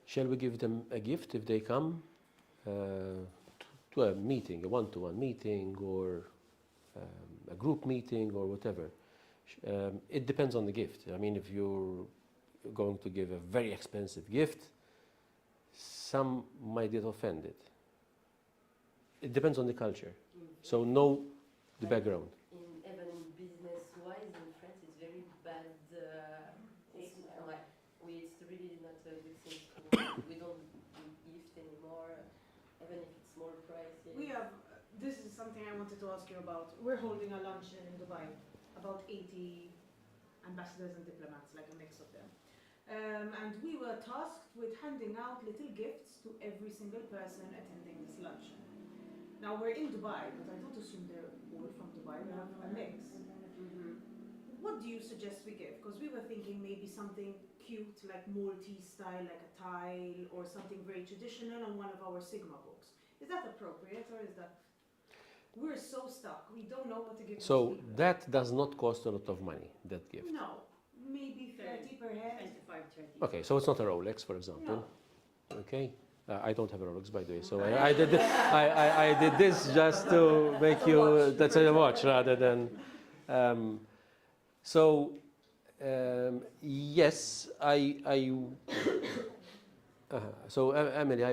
Shall we give them a gift if they come to a meeting, a one-to-one meeting, or a group meeting, or whatever? It depends on the gift. I mean, if you're going to give a very expensive gift, some might get offended. It depends on the culture. So know the background. Even in business-wise, in France, it's very bad. It's really not a good thing. We don't do gift anymore, even if it's more pricey. We have, this is something I wanted to ask you about. We're holding a luncheon in Dubai, about 80 ambassadors and diplomats, like a mix of them. And we were tasked with handing out little gifts to every single person attending this luncheon. Now we're in Dubai, but I don't assume they're all from Dubai. We have a mix. What do you suggest we give? Because we were thinking maybe something cute, like Maltese style, like a tile, or something very traditional on one of our Sigma books. Is that appropriate, or is that... We're so stuck. We don't know what to give. So that does not cost a lot of money, that gift. No, maybe 30 per head. 25, 30. Okay, so it's not a Rolex, for example. No. Okay, I don't have a Rolex, by the way. So I did this just to make you. That's a watch rather than. So yes, so Emily,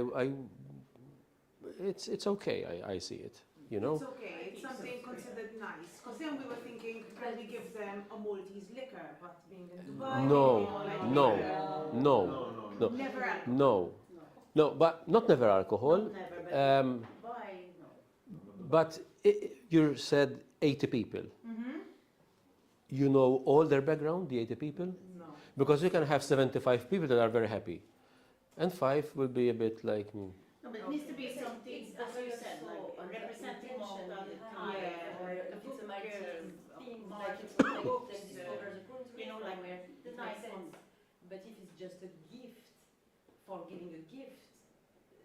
it's okay. I see it. You know. It's okay, it's something considered nice. Because then we were thinking, can we give them a Maltese liquor? But being in Dubai, No, they don't like no, liquor. no, no, Never alcohol. no, no. But not never alcohol. Never, but why no? But you said 80 people. Mm-hmm. You know all their background, the 80 people? No. Because you can have 75 people that are very happy. And 5 will be a bit like, No, but it needs to be something, as you said, like representing Malta, the Thai, or a if it's a book, Maltese theme, like March it's like books, them discover the country, you know, like somewhere, the it nice makes sense. ones. But if it's just a gift for giving a gift,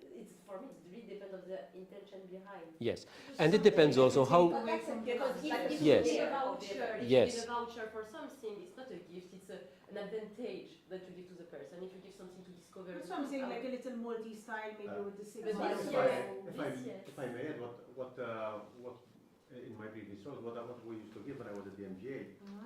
it's for me. It really depends on the intention behind. yes. And it depends also how, But that's okay, because if Yes. you give a voucher, if Yes. you give a voucher for something, it's not a gift. It's an advantage that you give to the person. If you give something to discover, That's what I'm saying, like a little Maltese style, maybe with the But Sigma. this If year- if I may add, what in my previous role, what we used to give when I was at the MGA,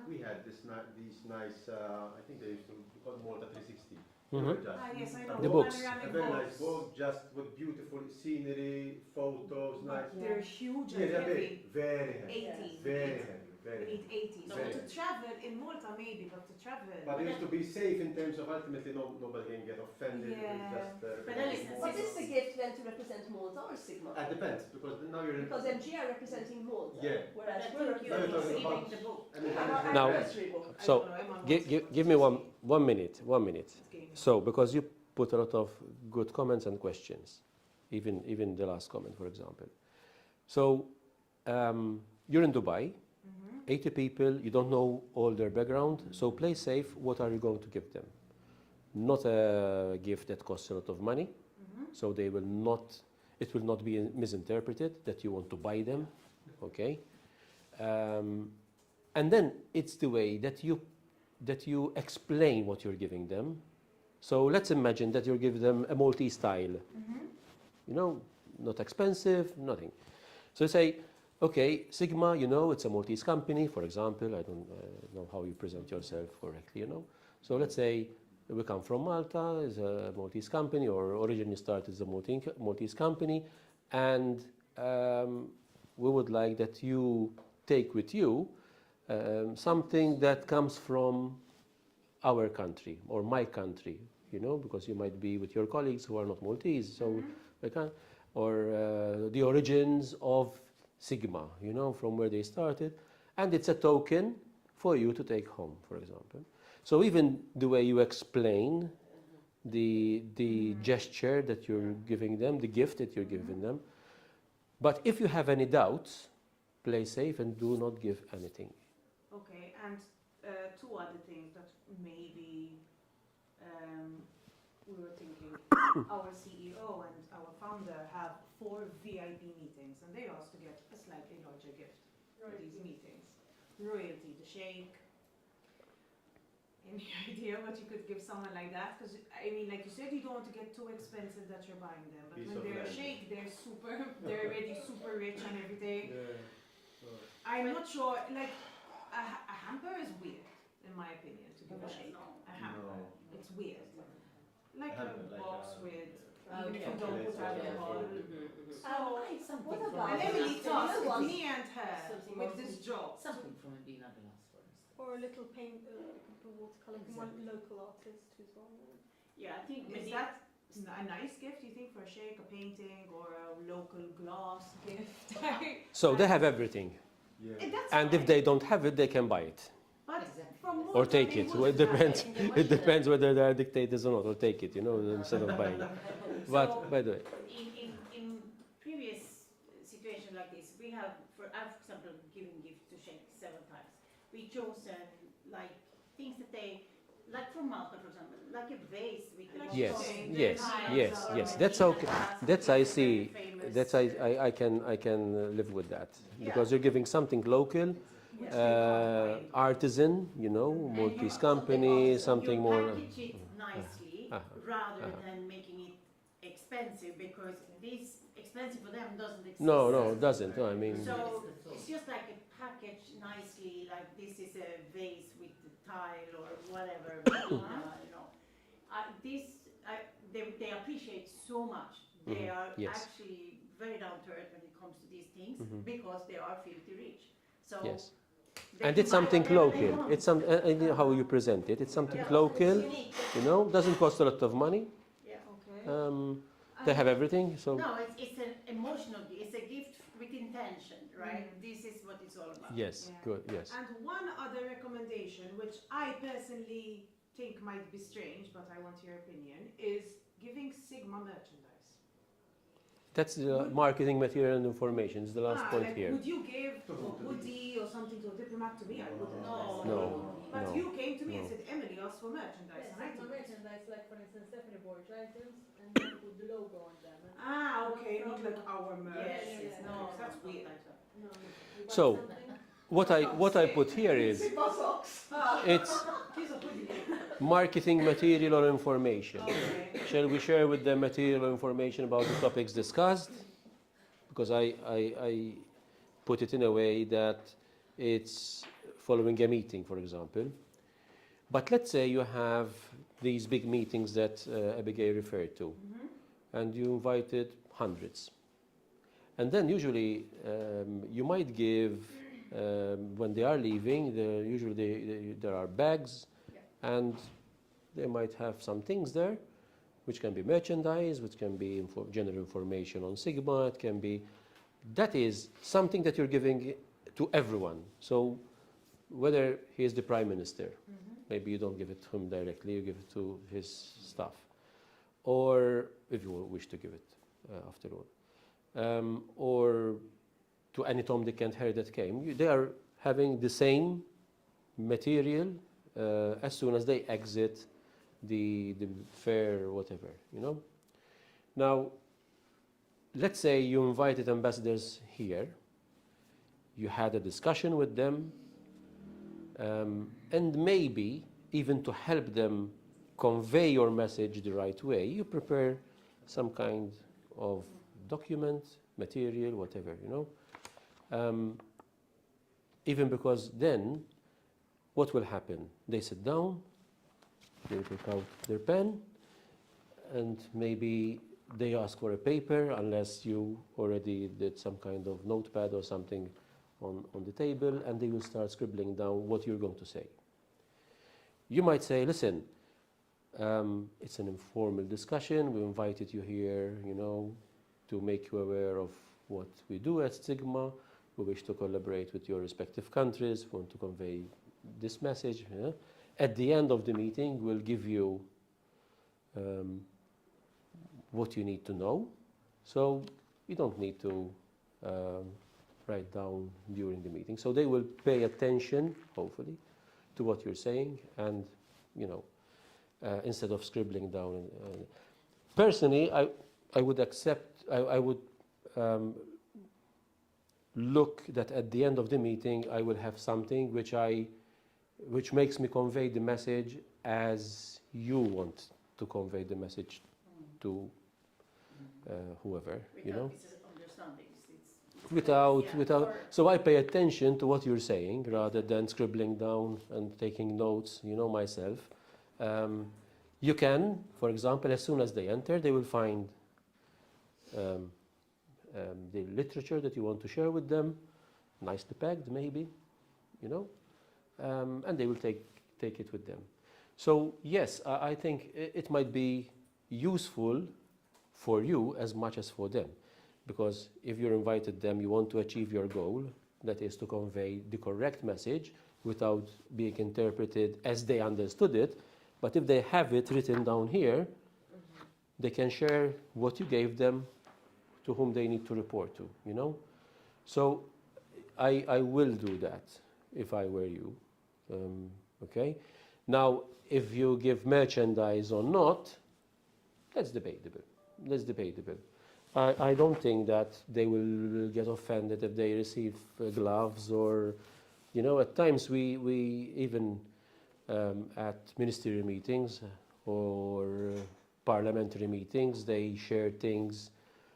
we had these nice, I think they used to be called Malta 360. Mhm. Just Ah, yes, I know. The books. a Panoramic very nice books. book, just with beautiful scenery, photos, nice. They're huge Yeah, and they're heavy. big, very heavy, 80. very heavy, We very heavy. need 80. So Very. to travel in Malta, maybe, but to travel. But it used to be safe in terms of ultimately nobody can get offended. Yeah. It's just, But then listen, What is the gift then to represent Malta or Sigma? It depends because now you're in. Because MG are representing Malta, Yeah. but whereas I we're think Now you're you're talking receiving about- the book. I mean, Our Now- anniversary book. I so don't know, Emma wants give me to one minute. It's gaming. So, because you put a lot of good comments and questions, even the last comment, for example. So, you're in Dubai, 80 people, you don't know all their background, so play safe. What are you going to give them? Not a gift that costs a lot of money, so they will not. It will not be misinterpreted that you want to buy them, okay? And then it's the way that you explain what you're giving them. So let's imagine that you give them a Maltese style. You know, not expensive, nothing. So say, okay, Sigma, you know, it's a Maltese company, for example. I don't know how you present yourself correctly, you know. So let's say we come from Malta, is a Maltese company, or originally started as a Maltese company, and we would like that you take with you something that comes from our country or my country, you know, because you might be with your colleagues who are not Maltese, so we can, or the origins of Sigma, you know, from where they started, and it's a token for you to take home, for example. So even the way you explain the gesture that you're giving them, the gift that you're giving them, but if you have any doubts, play safe and do not give anything. Okay, and two other things that maybe we were thinking. Our CEO and our founder have 4 VIP meetings, and they asked to get a slightly larger gift for these meetings. Royalty, the sheikh. Any idea what you could give someone like that? Because I mean, like you said, you don't want to get too expensive that you're buying them, but Piece when of they're a land. sheikh, they're already super rich and everything. Yeah. I'm not sure, like, a hamper is weird, in my opinion, to give a sheikh. A hamper. No. It's weird. Like a Hamper, like box a- with, Oh, even if yeah. you don't put Yeah. alcohol. What And about Emily the tasked other one? me and her Something with more this job. Something from Medina Glass, for instance. Or a little paint, watercolor from one Exactly. local artist who's well known. Yeah, I think Is maybe that a nice gift, you think, for a sheikh, a painting, or a local glass gift? So they have everything, Yeah. That's and if fine. they don't have it, they can buy it. But Exactly. from Or Malta, take they it. would Well, it have depends. it. It depends whether they are dictators or not. Or take it, you know, instead of buying it. But by the way, in previous situation like this, we have, I've, for example, given gifts to Sheikh several times. We chosen like things that they, like from Malta, for example, like a vase with the yes, Okay. yes, Fine. yes, So, yes. That's okay. That's I see. Famous, That's I can live with that because you're giving something local, which they can't buy. artisan, you know, Maltese company, something you more. package it nicely rather than making it expensive, because this expensive for them doesn't exist. No, it doesn't. No, I mean, So it's just like a packaged nicely, like this is a vase with the tile or whatever, you know. They appreciate so much. They Mhm. are Yes. actually very down to earth when it comes to these things Mhm. because they are filthy rich. So Yes. they And can it's buy something whatever they local. want. It's some, and how you present it. It's something Yeah, local, it's unique. you know, doesn't cost a lot of money. Yeah. Okay. They have everything, so No, it's an emotional gift. It's a gift with intention, right? This is what it's all about. yes, Yeah. good, yes. And one other recommendation, which I personally think might be strange, but I want your opinion, is giving Sigma merchandise. That's the marketing material and information. It's the last point like, here. would you give a hoodie or something to a diplomat? To me, I wouldn't. No. No, But no. you came to me and no. said, Emily asked for merchandise, Yes, and I Sigma took it. merchandise, like for instance, Stephanie Borch items, and you put the logo on them. And Ah, okay, not like our merch. Yes, Yeah, yes, yeah, no, yeah. That's weird. no, you buy So, something, What I put here is Sigma socks. it's Here's a hoodie. marketing material or information. Okay. Shall we share with them material or information about the topics discussed? Because I put it in a way that it's following a meeting, for example. But let's say you have these big meetings that Abigail referred to, and you invited hundreds. And then usually you might give, when they are leaving, usually there are bags, and they might have some things there, which can be merchandise, which can be general information on Sigma, it can be, that is something that you're giving to everyone. So whether he is the Prime Minister, maybe you don't give it to him directly, you give it to his staff. Or if you wish to give it, after all. Or to any Tom, Dick and Harry that came. They are having the same material as soon as they exit the fair or whatever, you know. Now, let's say you invited ambassadors here, you had a discussion with them, and maybe even to help them convey your message the right way, you prepare some kind of document, material, whatever, you know. Even because then, what will happen? They sit down, they take out their pen, and maybe they ask for a paper, unless you already did some kind of notepad or something on the table, and they will start scribbling down what you're going to say. You might say, listen, it's an informal discussion, we invited you here, you know, to make you aware of what we do at Sigma, we wish to collaborate with your respective countries, we want to convey this message. Yeah? At the end of the meeting, we'll give you what you need to know. So you don't need to write down during the meeting. So they will pay attention, hopefully, to what you're saying, and you know, instead of scribbling down. Personally, I would accept. I would look that at the end of the meeting, I will have something which makes me convey the message as you want to convey the message to whoever, you know. Without, so I pay attention to what you're saying rather than scribbling down and taking notes, you know, myself. You can, for example, as soon as they enter, they will find the literature that you want to share with them, nicely packed maybe, you know, and they will take it with them. So yes, I think it might be useful for you as much as for them, because if you invited them, you want to achieve your goal, that is to convey the correct message without being interpreted as they understood it. But if they have it written down here, they can share what you gave them to whom they need to report to, you know. So I will do that if I were you, okay. Now, if you give merchandise or not, that's debatable. That's debatable. I don't think that they will get offended if they receive gloves or, you know, at times we even at ministerial meetings or parliamentary meetings, they share things,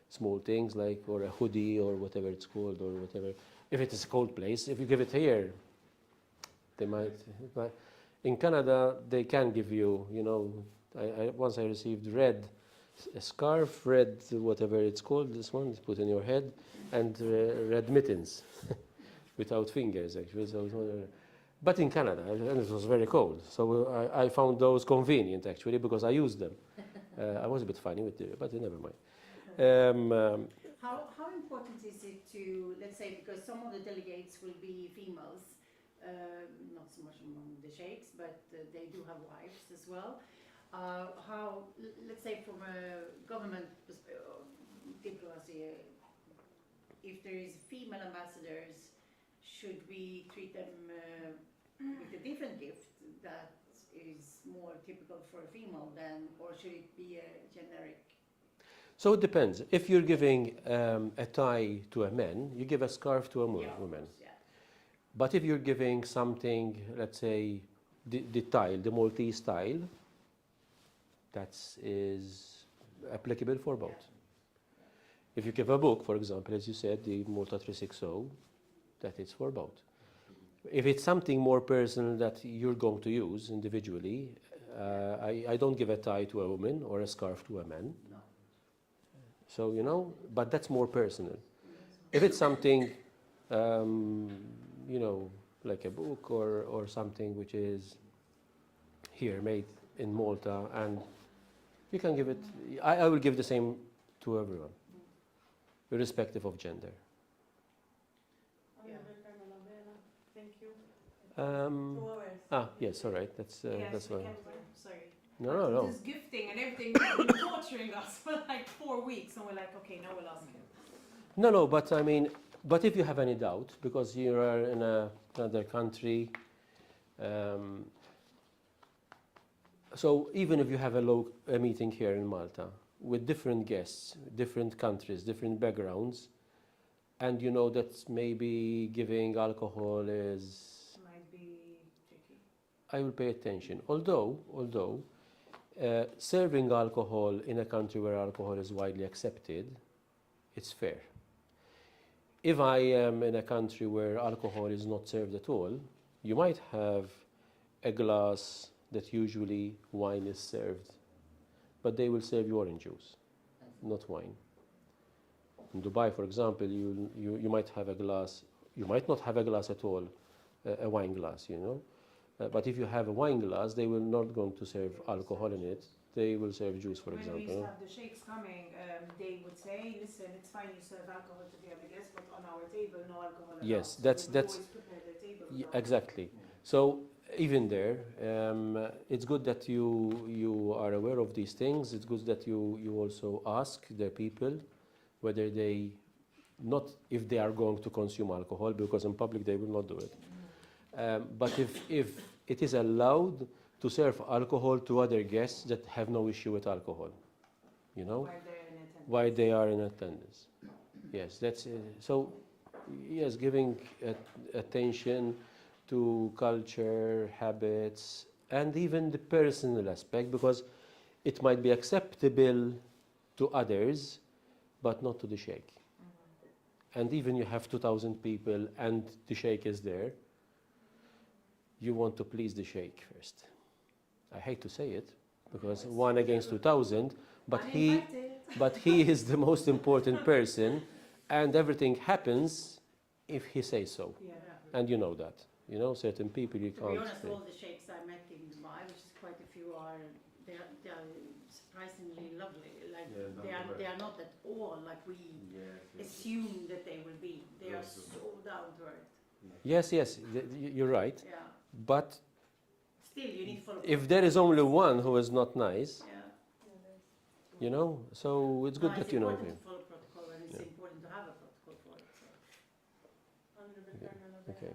small things like, or a hoodie or whatever it's called or whatever. if it is a cold place. If you give it here, they might. In Canada, they can give you, you know, once I received a scarf, red, whatever it's called, this one, it's put in your head, and red mittens, without fingers actually. So, but in Canada, and it was very cold, so I found those convenient actually because I used them. I was a bit funny with it, but never mind. How important is it to, let's say, because some of the delegates will be females, not so much among the sheikhs, but they do have wives as well. Let's say from a government diplomacy, if there is female ambassadors, should we treat them with a different gift that is more typical for a female than, or should it be a generic? So it depends. If you're giving a tie to a man, you give a scarf to a woman. Yeah. But if you're giving something, let's say the Maltese style, that is applicable for both. If you give a book, for example, as you said, the Malta 360, that is for both. If it's something more personal that you're going to use individually, I don't give a tie to a woman or a scarf to a man. No. So, you know, but that's more personal. If it's something, you know, like a book or something which is here made in Malta, and you can give it, I will give the same to everyone, irrespective of gender. Thank you. 2 hours. Yes, all right, that's Yes, we fine. can, sorry. No. This gifting and everything, you've been torturing us for like 4 weeks, and we're like, okay, now we'll ask him. No, but I mean, but if you have any doubt, because you are in another country, so even if you have a meeting here in Malta with different guests, different countries, different backgrounds, and you know that maybe giving alcohol Might be tricky. I will pay attention. Although serving alcohol in a country where alcohol is widely accepted, it's fair. If I am in a country where alcohol is not served at all, you might have a glass that usually wine is served, but they will serve you orange juice, not wine. In Dubai, for example, you might have a glass, you might not have a glass at all, a wine glass, you know. But if you have a wine glass, they will not going to serve alcohol in it. They will serve juice, for When we used to example. have the sheikhs coming, they would say, listen, it's fine you serve alcohol to the other guests, but on our table, no alcohol allowed. Yes, So that's- we would that's- always prepare the table Yeah, without- exactly. So even there, it's good that you are aware of these things. It's good that you also ask the people whether they, not if they are going to consume alcohol, because in public they will not do it. But if it is allowed to serve alcohol to other guests that have no issue with alcohol, you know, While they're in attendance. why they are in attendance. Yes, that's so. Yes, giving attention to culture, habits, and even the personal aspect, because it might be acceptable to others, but not to the sheikh. And even you have 2,000 people and the sheikh is there, you want to please the sheikh first. I hate to say it, because 1 against 2,000, but he is the most important person, and everything happens if he says so. Yeah. And you know that. You know, certain people you To be can't honest, say. all the sheikhs I met in Dubai, which is quite a few, they are surprisingly lovely. Like Yeah, they are not at all like we assume that they will be. They are so down to earth. Yes, you're right. Yeah. But Still, you need to follow. if there is only one who is not nice, Yeah. you know, so it's good No, that it's you know important him. to follow protocol, and it's Yeah. important to have a protocol for it. So. Okay.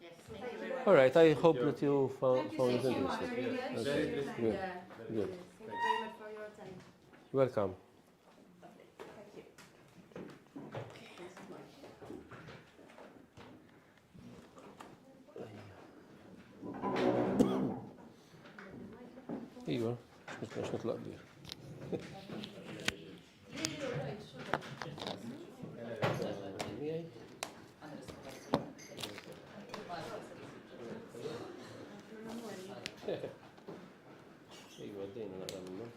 Yes, thank you very much. All right, I hope that you found Thank you it so much. interesting. I really Okay. appreciate your time. Good. Yeah. Good. Thank you very much for your time. Welcome. Thank you. ايوه مش نطلع بيه. ايوه ادينا نقرا منه.